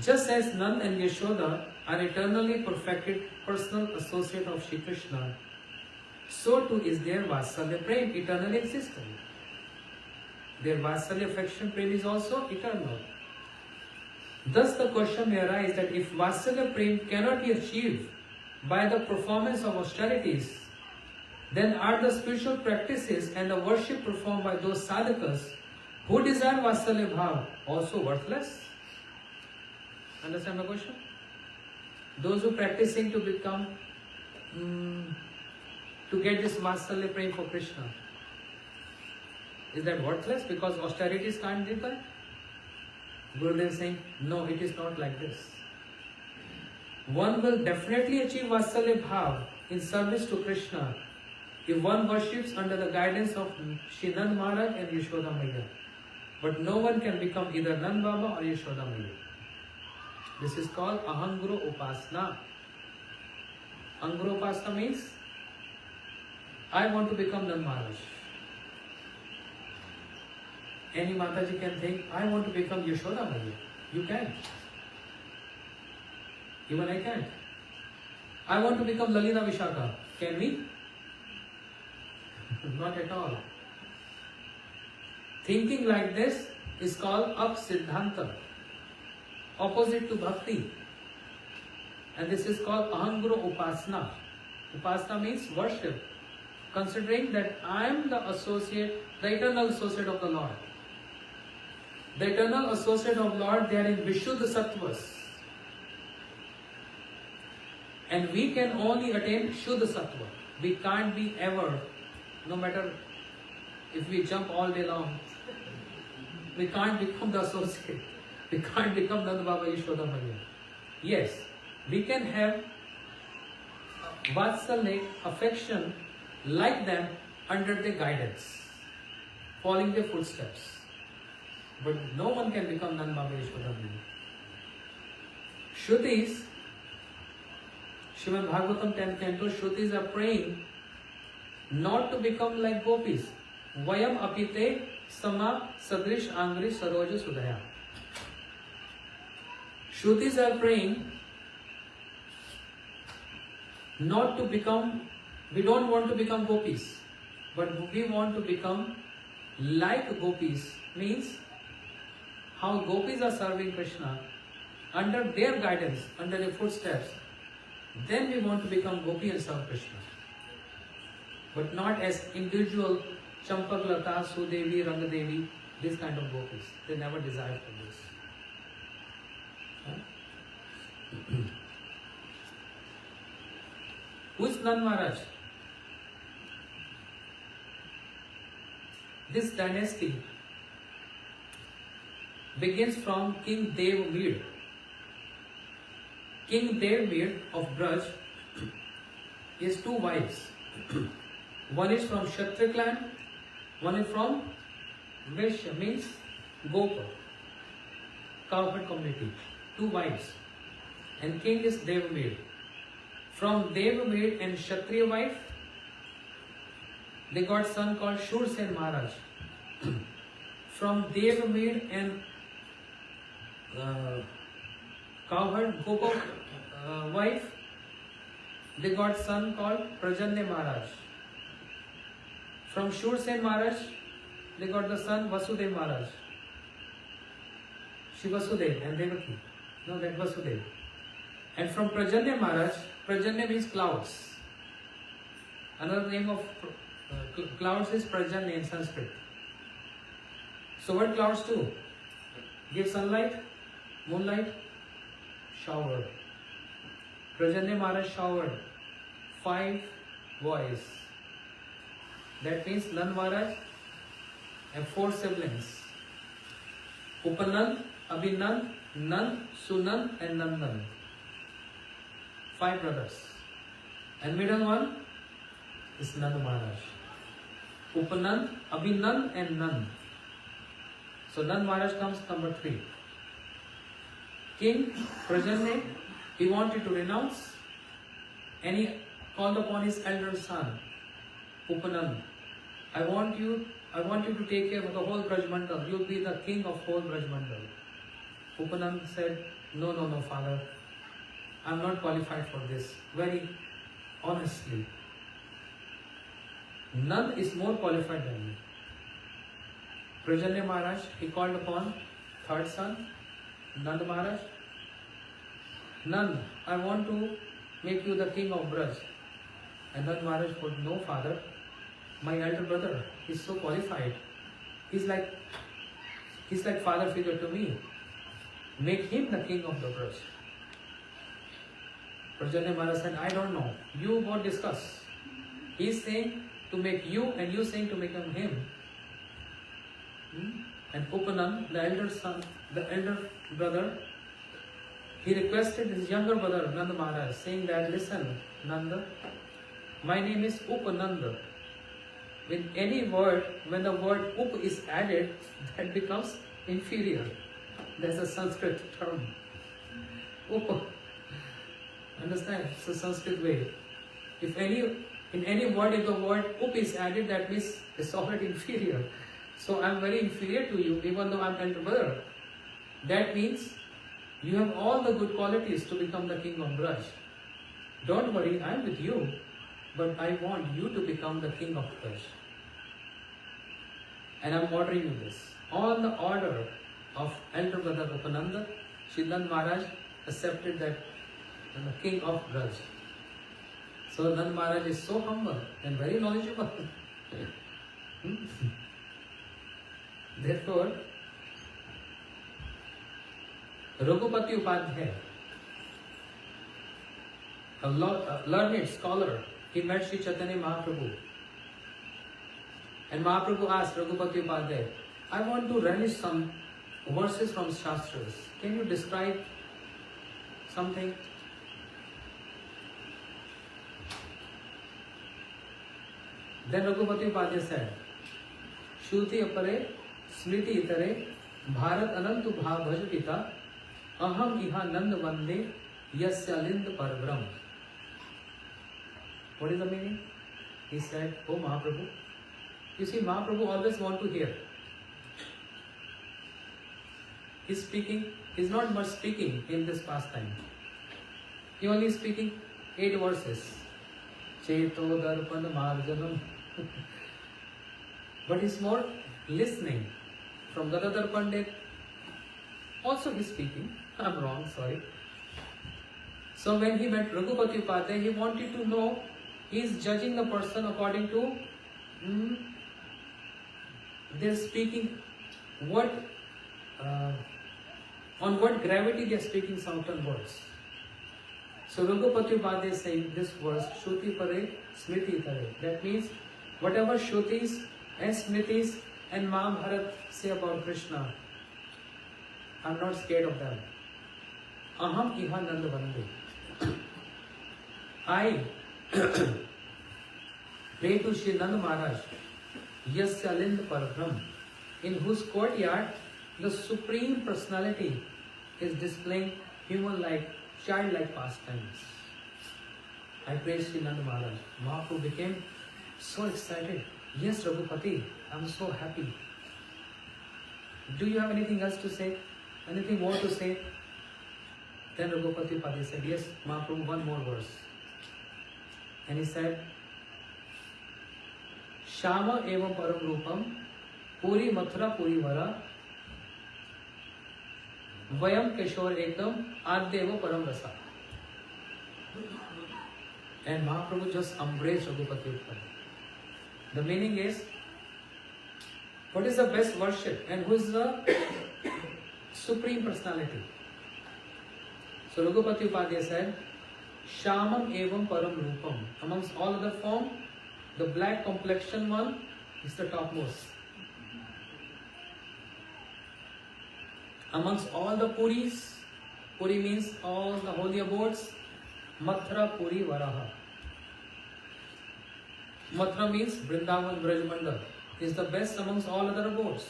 Just as Nand and Yashoda are eternally perfected personal associate of Shri Krishna, so too is their Vatsalya Prem eternally existent. Their Vatsalya affection Prem is also eternal. Thus the question may arise that if Vatsalya Prem cannot be achieved by the performance of austerities, then are the spiritual practices and the worship performed by those sadhakas who desire Vatsalya Bhav also worthless? Understand my question? Those who practicing to become, to get this Vatsalya Prem for Krishna, is that worthless because austerities can't do that? Gurudev is saying, no, it is not like this. One will definitely achieve Vatsalya Bhav in service to Krishna if one worships under the guidance of Shri Nand Maharaj and Yashoda Maya. But no one can become either Nand Baba or Yashoda Maya. This is called Ahanguru Upasana. Ahanguru Upasana means I want to become Nand Maharaj. Any Mataji can think, I want to become Yashoda Maya. You can't. Even I can't. I want to become Lalita Vishaka. Can we? Not at all. Thinking like this is called Apsiddhanta, opposite to Bhakti. And this is called Ahanguru Upasana. Upasana means worship, considering that I am the associate, the eternal associate of the Lord. The eternal associate of Lord, they are in Vishuddha Sattvas. And we can only attain Shuddha Sattva. We can't be ever, no matter if we jump all day long, we can't become the associate. We can't become Nanda Baba Yashoda Maya. Yes, we can have Vatsalya, affection like them under their guidance, following their footsteps. But no one can become Nanda Baba Yashoda Maya. Shrutis, Srimad Bhagavatam 10th canto, Shrutis are praying not to become like gopis. Vayam apite sama sadrish angri saroja sudaya. Shrutis are praying not to become, we don't want to become gopis, but we want to become like gopis. Means how gopis are serving Krishna under their guidance, under their footsteps. Then we want to become gopi and serve Krishna. But not as individual Champak Lata, Sudevi, Rangadevi, this kind of gopis. They never desired for this. Huh? Who is Nand Maharaj? This dynasty begins from King Dev-Med. King Dev-Med of Braj is two wives. One is from Kshatriya clan, one is from Vaishya, means Gopa, cowherd community. Two wives. And king is Dev-Med. From Dev-Med and Kshatriya wife, they got son called Shursen Maharaj. From Dev-Med and cowherd Gopa wife, they got son called Prajanya Maharaj. From Shursen Maharaj, they got the son Vasudev Maharaj. She Vasudev and Devaki. No, that Vasudev. And from Prajanya Maharaj, Prajanya means clouds. Another name of clouds is Prajanya in Sanskrit. So what clouds do? Give sunlight, moonlight, shower. Prajanya Maharaj showered 5 boys. That means Nand Maharaj and 4 siblings. Upanand, Abhinand, Nand, Sunand and Nandan. 5 brothers. And middle one is Nand Maharaj. Upanand, Abhinand and Nand. So Nand Maharaj comes number 3. King Prajanya, he wanted to renounce and he called upon his elder son, Upanand. I want you to take care of the whole Brajmandal. You'll be the king of whole Brajmandal. Upanand said, no, father. I'm not qualified for this. Very honestly. Nand is more qualified than me. Prajanya Maharaj, he called upon 3rd son, Nand Maharaj. Nand, I want to make you the king of Braj. And Nand Maharaj said, no father, my elder brother is so qualified. He's like father figure to me. Make him the king of the Braj. Prajanya Maharaj said, I don't know. You go discuss. He's saying to make you and you saying to make him. And Upanand, the elder son, the elder brother, he requested his younger brother Nanda Maharaj, saying that, listen, Nanda, my name is Upananda. With any word, when the word up is added, that becomes inferior. That's a Sanskrit term. Up. Understand? It's a Sanskrit way. In any word, if the word up is added, that means it's already inferior. So I'm very inferior to you, even though I'm elder brother. That means you have all the good qualities to become the king of Braj. Don't worry, I'm with you, but I want you to become the king of Braj. And I'm ordering you this. On the order of elder brother Upananda, Nand Maharaj accepted that the king of Braj. So Nand Maharaj is so humble and very knowledgeable. Therefore, Raghupati Upadhyay, a learned scholar, he met Sri Chaitanya Mahaprabhu. And Mahaprabhu asked Raghupati Upadhyay, I want to relish some verses from Shastras. Can you describe something? Then Raghupati Upadhyay said, Shruti apare, smriti itare, bharat anantu bhav bhajapita, aham iha nand vande, yasya lind parabram. What is the meaning? He said, Oh Mahaprabhu, you see, Mahaprabhu always want to hear. He's speaking, he's not much speaking in this pastime. He only is speaking 8 verses. Cheto darpan marjanam. But he's more listening. From Gadadhar Pandit, also he's speaking. I'm wrong, sorry. So when he met Raghupati Upadhyay, he wanted to know, he's judging the person according to they're speaking what on what gravity they're speaking certain words. So Raghupati Upadhyay is saying this verse, Shruti pare, smriti tare. That means whatever Shrutis and Smritis and Mahabharat say about Krishna, I'm not scared of them. Aham iha nanda vande. I pray to Sri Nanda Maharaj, Yasya Lind Parabram, in whose courtyard the Supreme Personality is displaying human-like, child-like pastimes. I praise Sri Nanda Maharaj. Mahaprabhu became so excited. Yes, Raghupati, I'm so happy. Do you have anything else to say? Anything more to say? Then Raghupati Upadhyay said, yes, Mahaprabhu, one more verse. And he said, Shama evam param rupam, puri mathura puri vara, vayam keshor ekdam, adyeva param rasa. And Mahaprabhu just embraced Raghupati Utpal. The meaning is, what is the best worship and who is the supreme personality? So Raghupati Upadhyaya said, Shamam evam param rupam. Amongst all other form, the black complexion one is the topmost. Amongst all the puris, puri means all the holy abodes, Mathura Puri Varaha. Mathura means Vrindavan Brajmandal, is the best amongst all other abodes.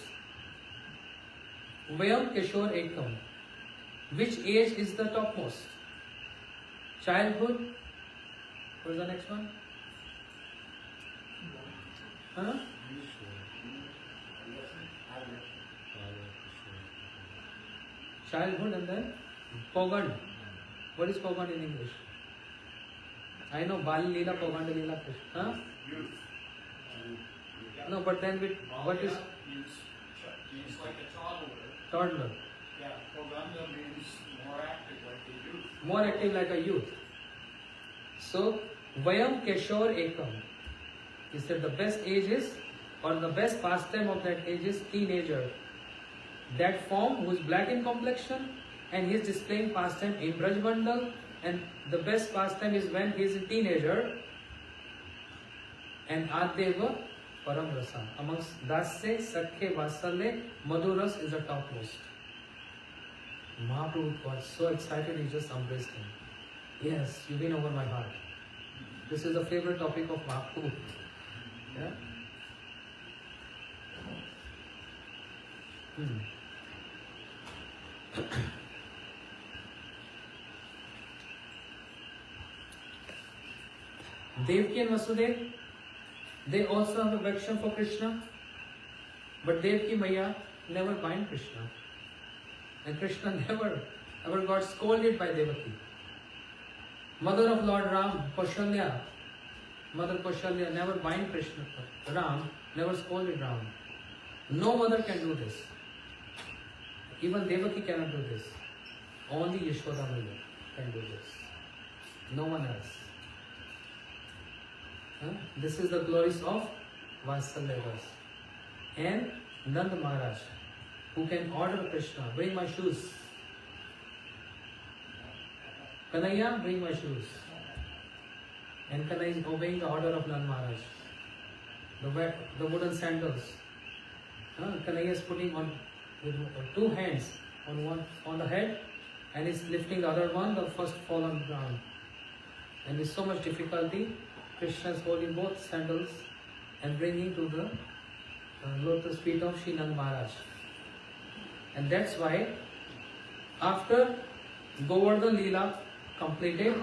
Vayam Kishore Ekam. Which age is the topmost? Childhood. What is the next one? Huh? Childhood and then Pogand. What is Pogand in English? I know Bali Leela, Pogand Leela. Huh? No, but then with what is He's like a toddler. toddler? Yeah, Poganda means more active like a youth. More active like a youth. So, Vayam Keshor Ekam. He said the best age is, or the best pastime of that age is teenager. That form who is black in complexion and he is displaying pastime in Brajmandal, and the best pastime is when he is a teenager. And Adyeva Param Rasa. Amongst Dasya, Sakhe, Vasalya, Madhuras is the topmost. Mahaprabhu got so excited, he just embraced him. Yes, you win over my heart. This is the favorite topic of Mahaprabhu. Yeah? Devaki and Vasudev, they also have affection for Krishna, but Devaki Maya never bind Krishna. And Krishna ever got scolded by Devaki. Mother of Lord Ram, Kaushalya, Mother Kaushalya never bind Krishna. Ram never scolded Ram. No mother can do this. Even Devaki cannot do this. Only Yashoda Maya can do this. No one else. This is the glories of Vatsalya Ras. And Nanda Maharaj, who can order Krishna, bring my shoes. Kanaya, bring my shoes. And Kanaya is obeying the order of Nanda Maharaj. The wooden sandals. Kanaya is putting on with two hands on the head, and is lifting the other one, the first fall on the ground. And with so much difficulty, Krishna is holding both sandals and bringing to the lotus feet of Sri Nanda Maharaj. And that's why after Govardhan Leela completed,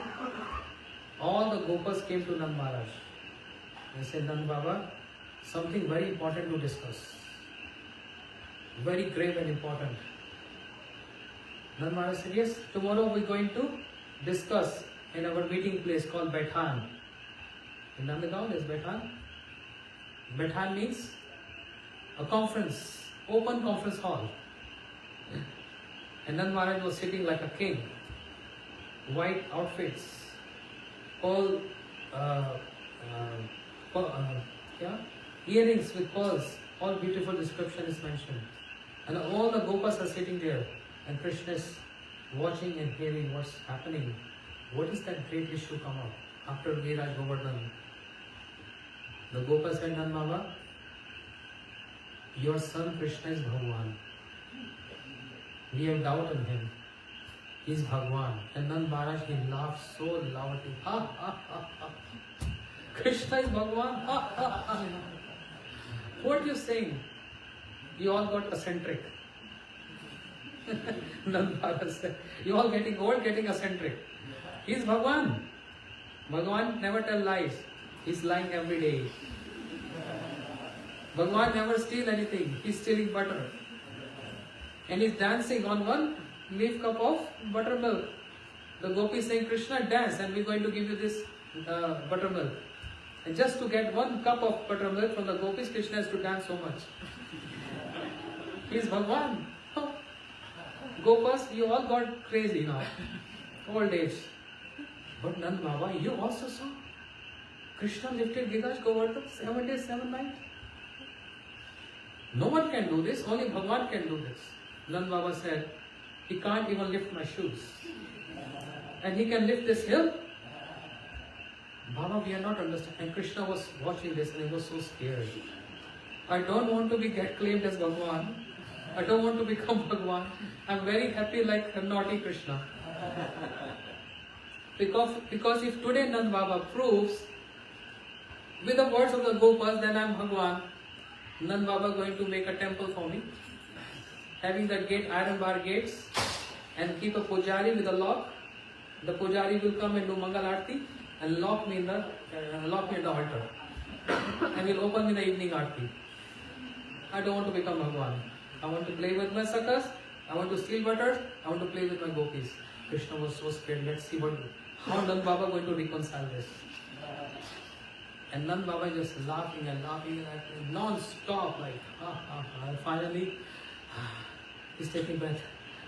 all the Gopas came to Nanda Maharaj and said, Nanda Baba, something very important to discuss. Very grave and important. Nanda Maharaj said, yes, tomorrow we are going to discuss in our meeting place called Baithan. In Nandagaon is Baithan. Baithan means a conference, open conference hall. And Nanda Maharaj was sitting like a king, white outfits, all earrings with pearls, all beautiful description is mentioned. And all the Gopas are sitting there, and Krishna is watching and hearing what's happening. What is that great issue come up after Viraj Govardhan? The Gopas said, Nanda Baba, your son Krishna is Bhagwan. We have doubt in him. He is Bhagwan. And Nanda Maharaj, he laughed so loudly. Ha ha ha ha. Krishna is Bhagwan. Ha ha ha. What are you saying? You all got eccentric. Nanda Maharaj said, you all getting old, getting eccentric. He is Bhagwan. Bhagwan never tell lies. He is lying every day. Bhagwan never steal anything. He is stealing butter. And he is dancing on one leaf cup of buttermilk. The gopi is saying, Krishna, dance, and we are going to give you this buttermilk. And just to get 1 cup of buttermilk from the gopis, Krishna has to dance so much. He is Bhagwan. Gopas, you all got crazy now. Old age. But Nand Baba, you also saw Krishna lifted Gigash Govardhan 7 days, 7 nights. No one can do this, only Bhagwan can do this. Nand Baba said, he can't even lift my shoes. And he can lift this hill? Baba, we are not understanding. And Krishna was watching this and he was so scared. I don't want to get claimed as Bhagwan. I don't want to become Bhagwan. I'm very happy like a naughty Krishna. Because if today Nand Baba proves with the words of the Gopas, then I'm Bhagwan, Nand Baba going to make a temple for me, having the gate, iron bar gates, and keep a pujari with a lock. The pujari will come and do Mangal Aarti and lock me in the altar. And will open me in the evening Aarti. I don't want to become Bhagwan. I want to play with my sakas, I want to steal butters, I want to play with my gopis. Krishna was so scared. Let's see how Nand Baba going to reconcile this. And Nand Baba just laughing and non-stop, like, And finally, he's taking breath.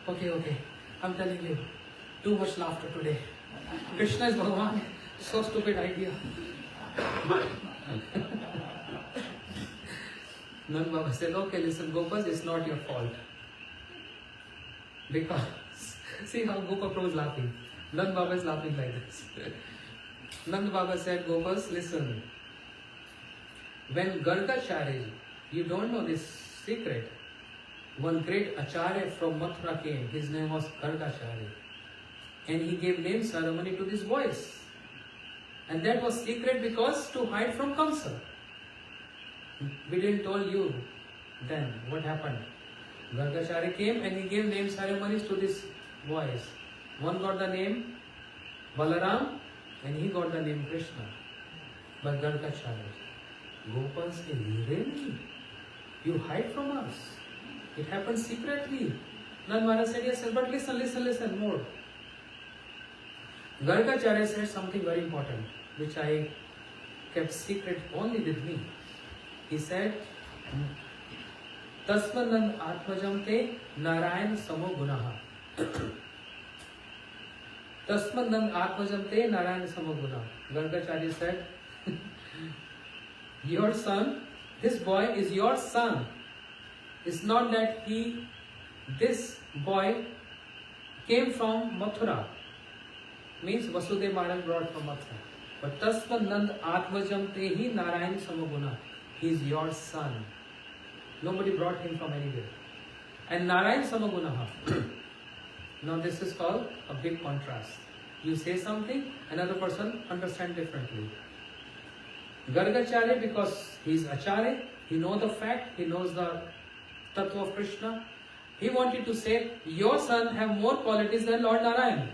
Okay, I'm telling you, too much laughter today. Krishna is Bhagwan. So stupid idea. Nand Baba said, okay, listen, Gopas, it's not your fault. Because, see how Gopa Prabhu is laughing. Nand Baba is laughing like this. Nand Baba said, Gopas, listen. When Gargacharya, you don't know this secret. One great Acharya from Mathura came. His name was Gargacharya. And he gave name ceremony to these boys. And that was secret because to hide from Kamsa. We didn't tell you then what happened. Gargacharya came and he gave name ceremonies to these boys. One got the name Balaram and he got the name Krishna. But Gargacharya, Gopal said, really? You hide from us? It happened secretly. Nand Maharaj said, yes, but listen more. Gargacharya said something very important, which I kept secret only with me. He said, Tasmanand Atmajam te Narayan Samo Gunaha. Tasmanand Atmajam te Narayan Samo Gunaha. Gargacharya said, your son, this boy is your son. It's not that this boy came from Mathura. Means Vasudev Maharaj brought from Mathura. But Tasmanand Atmajam te hi Narayan Samo Gunaha. He is your son. Nobody brought him from anywhere. And Narayan Samagunaha. Now this is called a big contrast. You say something, another person understands differently. Gargacharya, because he is Acharya, he knows the fact, he knows the Tattva of Krishna. He wanted to say, your son have more qualities than Lord Narayan.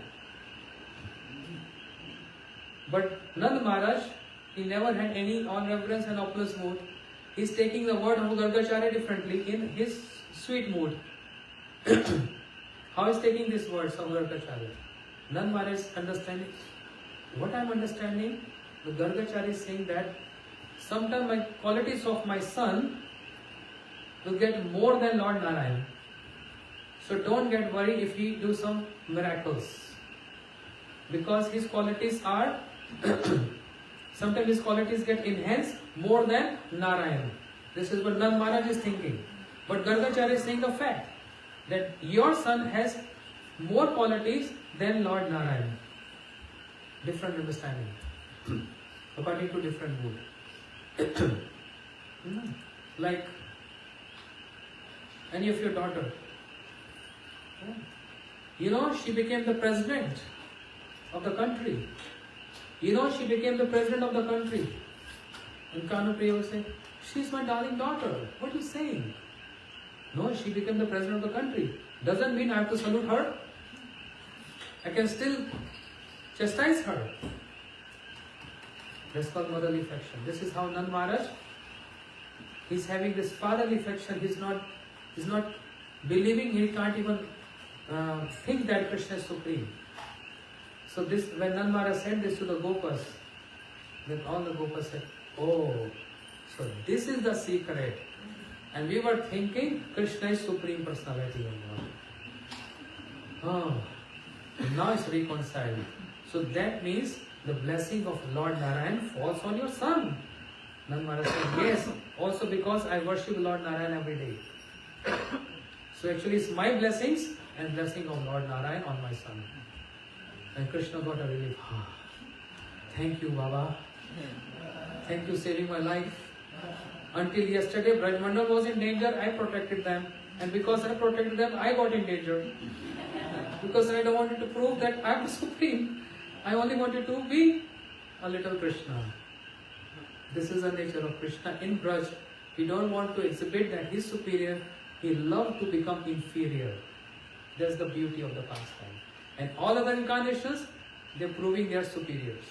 But Nand Maharaj, he never had any on reverence and opulence mood. He is taking the word of Gargacharya differently in his sweet mood. How is taking these words of Gargacharya? Nand Maharaj is understanding. What I am understanding, the Gargacharya is saying that sometimes my qualities of my son will get more than Lord Narayan. So don't get worried if he do some miracles. Because his qualities are sometimes his qualities get enhanced more than Narayan. This is what Nand Maharaj is thinking. But Gargacharya is saying the fact that your son has more qualities than Lord Narayan. Different understanding. According to different mood. Like any of your daughter. You know, she became the president of the country. You know, she became the president of the country. And Kanu Priya will say, she's my darling daughter. What are you saying? No, she became the president of the country. Doesn't mean I have to salute her. I can still chastise her. That's called motherly affection. This is how Nand Maharaj, he's having this fatherly affection. He's not believing, he can't even think that Krishna is supreme. So this, when Nand Maharaj said this to the Gopas, Then all the Gopas said, oh, so this is the secret. And we were thinking Krishna is Supreme Personality of God. Oh, now it's reconciled. So that means the blessing of Lord Narayan falls on your son. Nand Maharaj said, yes, also because I worship Lord Narayan every day. So actually it's my blessings and blessing of Lord Narayan on my son. And Krishna got a relief. Thank you, Baba. Thank you saving my life. Until yesterday, Ramananda was in danger, I protected them. And because I protected them, I got in danger. Because I don't want to prove that I am supreme. I only wanted to be a little Krishna. This is the nature of Krishna. In Braj, he don't want to exhibit that he is superior. He loves to become inferior. That's the beauty of the pastime. And all other incarnations, they're proving they are superiors.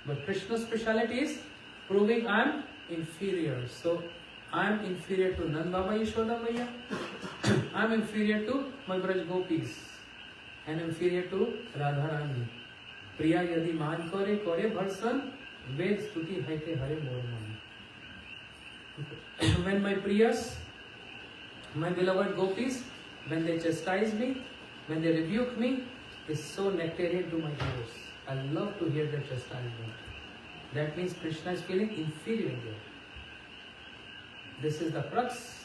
But Krishna's speciality is proving I am inferior. So I am inferior to Nand Baba Yashoda Maiya. I am inferior to my Braj Gopis. And inferior to Radharani. Priya yadi man kore kore bharsan ved stuti haite hare morman. When my Priyas, my beloved Gopis, when they chastise me, when they rebuke me, it's so nectarian to my ears. I love to hear their chastisement. That means Krishna is feeling inferior there. This is the crux,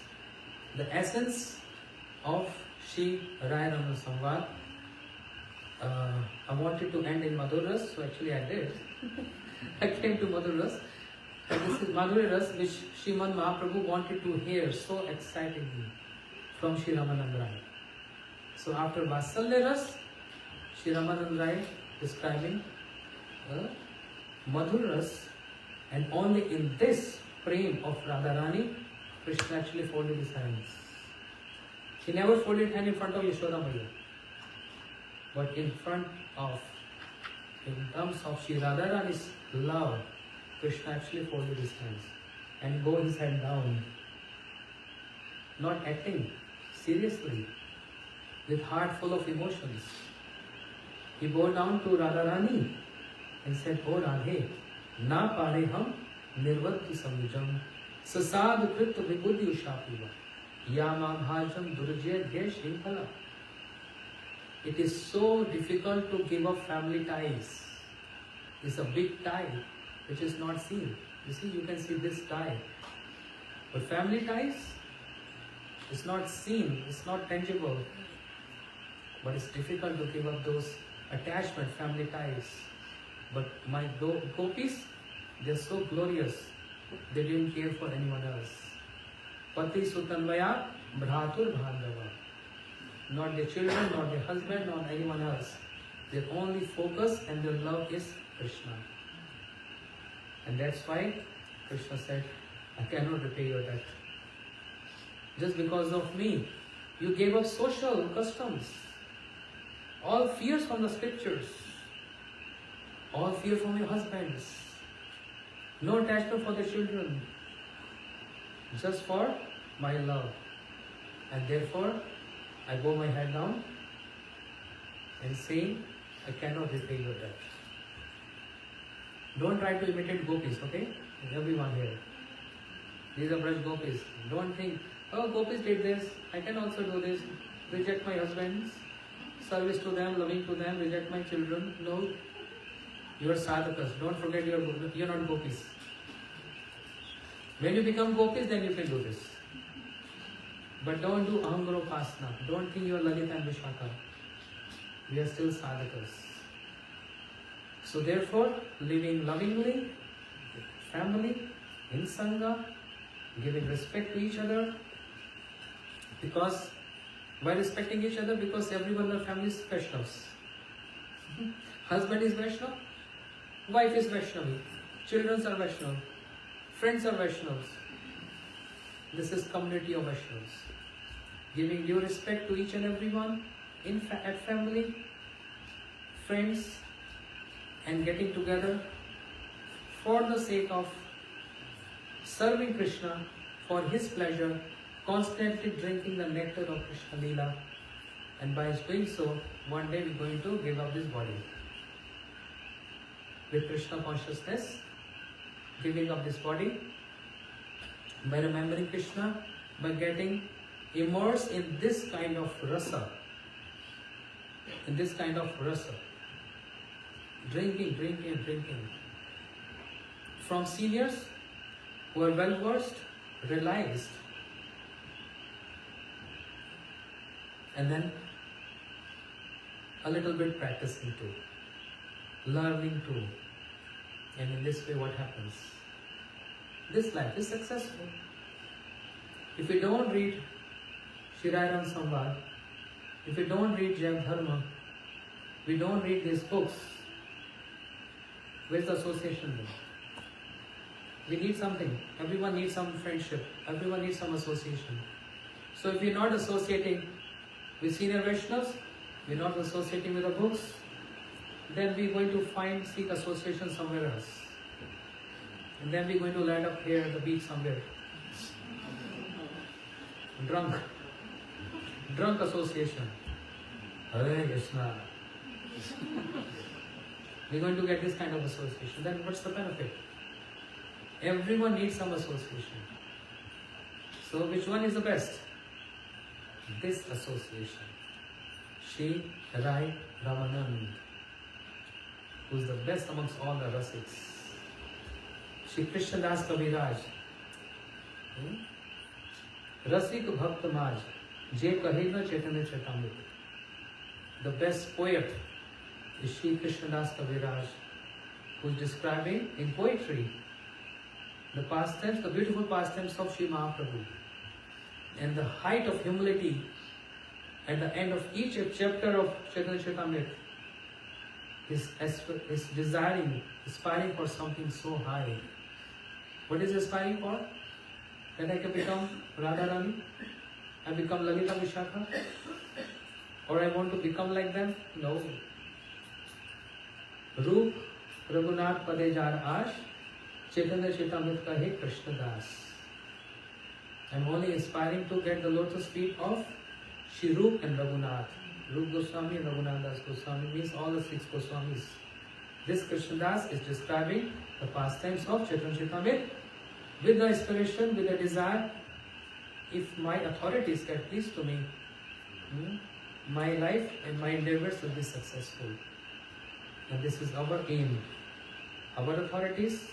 the essence of Shri Raya Samvad. I wanted to end in Madhur Ras, so actually I did. I came to Madhur Ras. And this is Madhur Ras which Sriman Mahaprabhu wanted to hear so excitingly from Shri Ramananda Raya. So after Vatsalya Ras, Shri Ramananda Raya describing Madhur Ras, and only in this frame of Radharani, Krishna actually folded his hands. He never folded hand in front of Yashoda Maiya. But in terms of Shri Radharani's love, Krishna actually folded his hands and bowed his head down. Not acting, seriously, with heart full of emotions. He bowed down to Radharani and said, O Radhe, na pare ham nirvati samujam sasad krit vibudhi ushapiva yama bhajam durjya dhya shrinkhala. It is so difficult to give up family ties. It's a big tie which is not seen. You see, you can see this tie. But family ties, it's not seen, it's not tangible. But it's difficult to give up those attachment, family ties. But my gopis, they're so glorious. They didn't care for anyone else. Pati Sutanvaya Bhratur Bhandava. Not their children, not their husband, not anyone else. Their only focus and their love is Krishna. And that's why Krishna said, I cannot repay your debt. Just because of me, you gave up social customs, all fears from the scriptures, all fear from your husbands, no attachment for the children, just for my love. And therefore, I bow my head down and say, I cannot repay your debt. Don't try to imitate gopis, okay? Everyone here. These are Braj gopis. Don't think, oh, gopis did this, I can also do this. Reject my husbands, service to them, loving to them, reject my children. No, you are sadhakas. Don't forget you are not gopis. When you become gopis, then you can do this. But don't do Ahangaropasana. Don't think you are Lalita and Vishaka. We are still sadhakas. So therefore, living lovingly, with family, in Sangha, giving respect to each other. Because, by respecting each other, because everyone in the family is Vaishnavas. Husband is Vaishnava, wife is Vaishnavi, children are Vaishnava, friends are Vaishnavas. This is community of Vaishnavas. Giving due respect to each and everyone at family, friends, and getting together for the sake of serving Krishna for his pleasure, constantly drinking the nectar of Krishna Leela, and by doing so, one day we're going to give up this body. with Krishna consciousness, giving up this body, by remembering Krishna, by getting immersed in this kind of rasa, drinking, from seniors who are well versed, realized, and then a little bit practicing too, learning too, and in this way what happens? This life is successful. If we don't read Shirairam Samvad, if we don't read Jain Dharma, we don't read these books, where's the association then? We need something. Everyone needs some friendship. Everyone needs some association. So if we're not associating with senior Vaishnavas, we're not associating with the books, then we're going to seek association somewhere else. And then we're going to land up here at the beach somewhere. Drunk association. Hare Krishna. We're going to get this kind of association. Then what's the benefit? Everyone needs some association. So which one is the best? This association. Shri Rai Ramananda, who is the best amongst all the rasiks. Shri Krishna Das Kaviraj. Rasik Bhakt Maj, Je Kahina Chaitanya Chaitamrit. The best poet is Shri Krishna Das Kaviraj, who is describing in poetry the pastimes, the beautiful pastimes of Shri Mahaprabhu. And the height of humility at the end of each chapter of Chaitanya Chaitamrit is aspiring for something so high. What is aspiring for? That I can become Radharani, I become Lalita Vishakha, or I want to become like them? No. Roop Raghunath Pade Jar Ash, Chaitanya Chaitamrit Kahe Krishna Das. I am only aspiring to get the lotus feet of Shri Roop and Raghunath. Roop Goswami and Raghunath Das Goswami means all the 6 Goswamis. This Krishna Das is describing the pastimes of Chaitanya Chaitamrit with the aspiration, with the desire, if my authorities get pleased to me, my life and my endeavors will be successful. And this is our aim. Our authorities,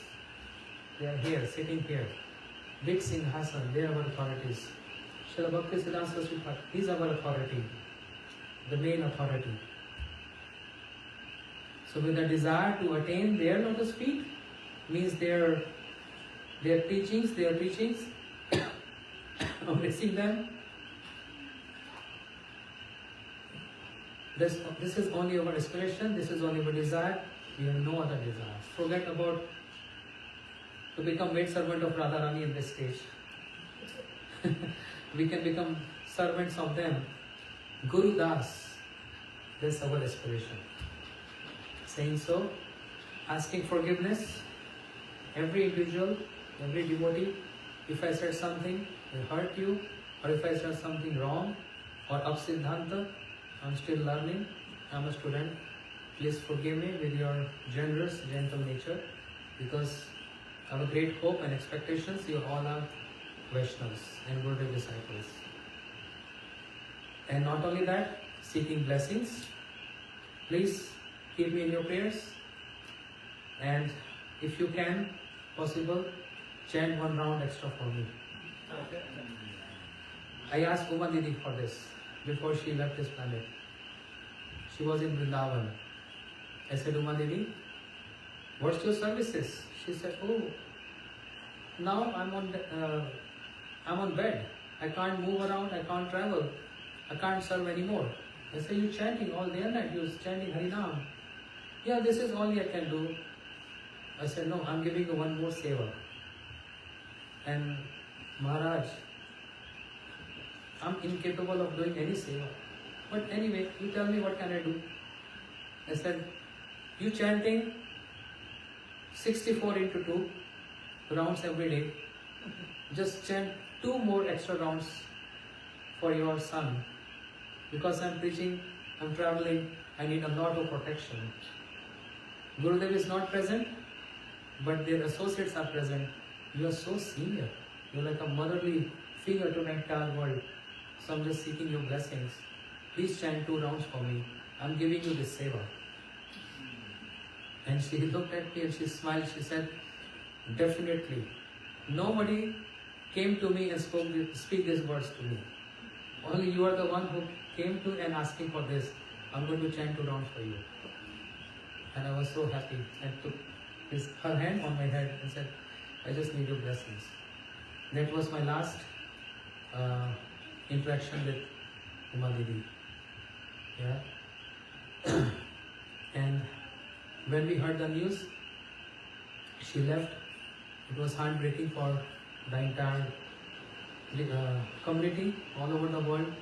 they are here, sitting here. Big Singh Hassan, they are our authorities. Srila Bhakti Siddhanta Saraswati Thakur, he is our authority, the main authority. So with the desire to attain their lotus feet, means their teachings, embracing them. This is only our aspiration, this is only our desire, we have no other desires. Forget about to become maid servant of Radharani in this stage. We can become servants of them. Guru Das, that's our aspiration. Saying so, asking forgiveness, every individual, every devotee, if I said something that hurt you, or if I said something wrong, or up-siddhanta, I'm still learning, I'm a student, please forgive me with your generous, gentle nature, because I have a great hope and expectations, you all are Vaishnavas and Gurudev disciples. And not only that, seeking blessings, please keep me in your prayers, and if you can, possible, chant 1 round extra for me. I asked Uma Didi for this before she left this planet. She was in Vrindavan. I said, Uma Didi, what's your services? She said, oh, now I'm on bed. I can't move around, I can't travel, I can't serve anymore. I said, you're chanting all day and night, you're chanting Harinam. Yeah, this is all I can do. I said, no, I'm giving you one more seva. And Maharaj, I'm incapable of doing any seva. But anyway, you tell me what can I do? I said, you chanting 64 into 2 rounds every day. Just chant 2 more extra rounds for your son. Because I'm preaching, I'm traveling, I need a lot of protection. Gurudev is not present, but their associates are present. You are so senior. You are like a motherly figure to my entire world. So I'm just seeking your blessings. Please chant 2 rounds for me. I'm giving you this seva. And she looked at me and she smiled. She said, definitely. Nobody came to me and speak these words to me. Only you are the one who came to and asking for this. I'm going to chant 2 rounds for you. And I was so happy and took her hand on my head and said, I just need your blessings. That was my last interaction with Uma Didi. Yeah. And when we heard the news, she left. It was heartbreaking for the entire community all over the world.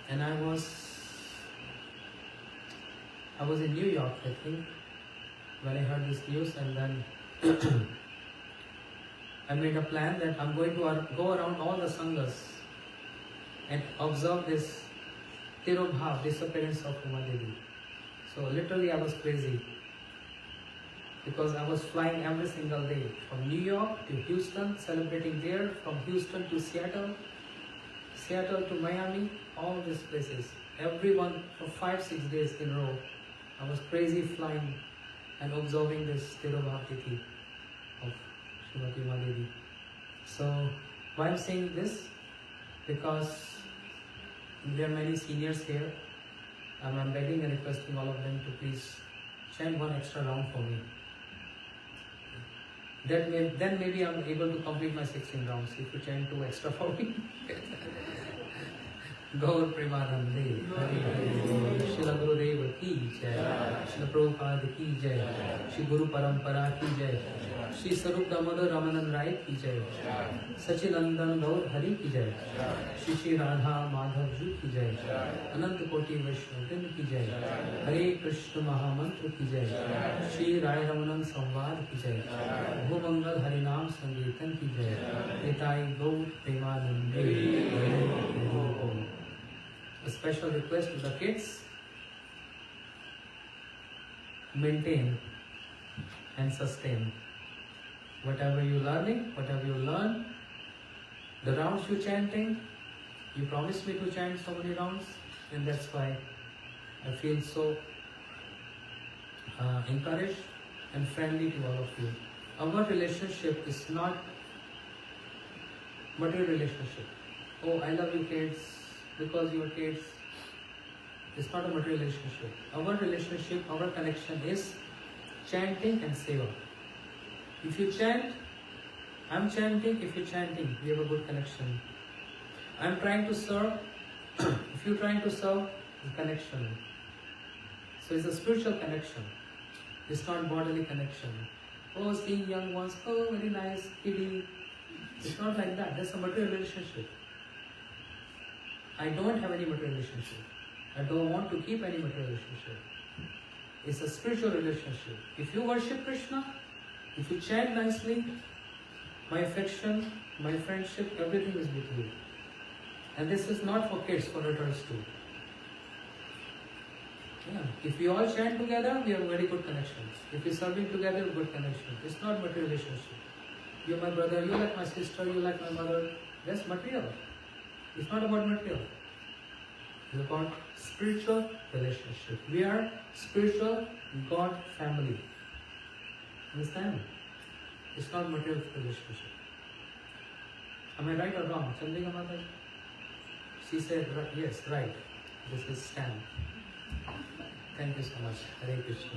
And I was in New York, I think, when I heard this news, and then I made a plan that I'm going to go around all the sanghas and observe this Tirobhav, disappearance of Uma Devi. So literally I was crazy because I was flying every single day from New York to Houston, celebrating there, from Houston to Seattle, Seattle to Miami, all these places. Everyone for 5-6 days in a row. I was crazy flying and observing this Tirobhav Tithi of Srimati Uma Devi. So why I'm saying this? Because there are many seniors here, and I'm begging and requesting all of them to please chant 1 extra round for me. Then maybe I'm able to complete my 16 rounds if you chant 2 extra for me. Gaur Premanande, Srila Gurudev ki jai, Srila Prabhupada ki jai, Shri Guru Parampara ki jai, Shri Sarup Damodar Ramananda Rai ki jai, Sachinandan Gaur Hari ki jai, Shri Radha Madhav Ji ki jai, Anant Koti Vaishnav ki jai, Hare Krishna Mahamantra ki jai, Shri Raya Ramananda Samvad ki jai, Bhumangal Harinam Sankirtan ki jai, Nitai Gaur Premanande. A special request to the kids: maintain and sustain whatever you learn, the rounds you chanting. You promised me to chant so many rounds, and that's why I feel so encouraged and friendly to all of you. Our relationship is not material relationship. Oh, I love you kids because you are kids. It's not a material relationship. Our relationship, our connection is chanting and seva. If you chant, I'm chanting. If you're chanting, we have a good connection. I'm trying to serve. If you're trying to serve, it's a connection. So it's a spiritual connection. It's not bodily connection. Oh, seeing young ones, oh, very nice, kitty. It's not like that. That's a material relationship. I don't have any material relationship. I don't want to keep any material relationship. It's a spiritual relationship. If you worship Krishna, if you chant nicely, my affection, my friendship, everything is with you. And this is not for kids, for adults too. Yeah. If we all chant together, we have very good connections. If we're serving together, good connection. It's not material relationship. You're my brother, you like my sister, you like my mother. That's material. It's not about material. It's about spiritual relationship. We are spiritual God family. Understand? It's not material relationship. Am I right or wrong? Chandrika Mata? She said, yes, right. This is stand. Thank you so much. Hare Krishna.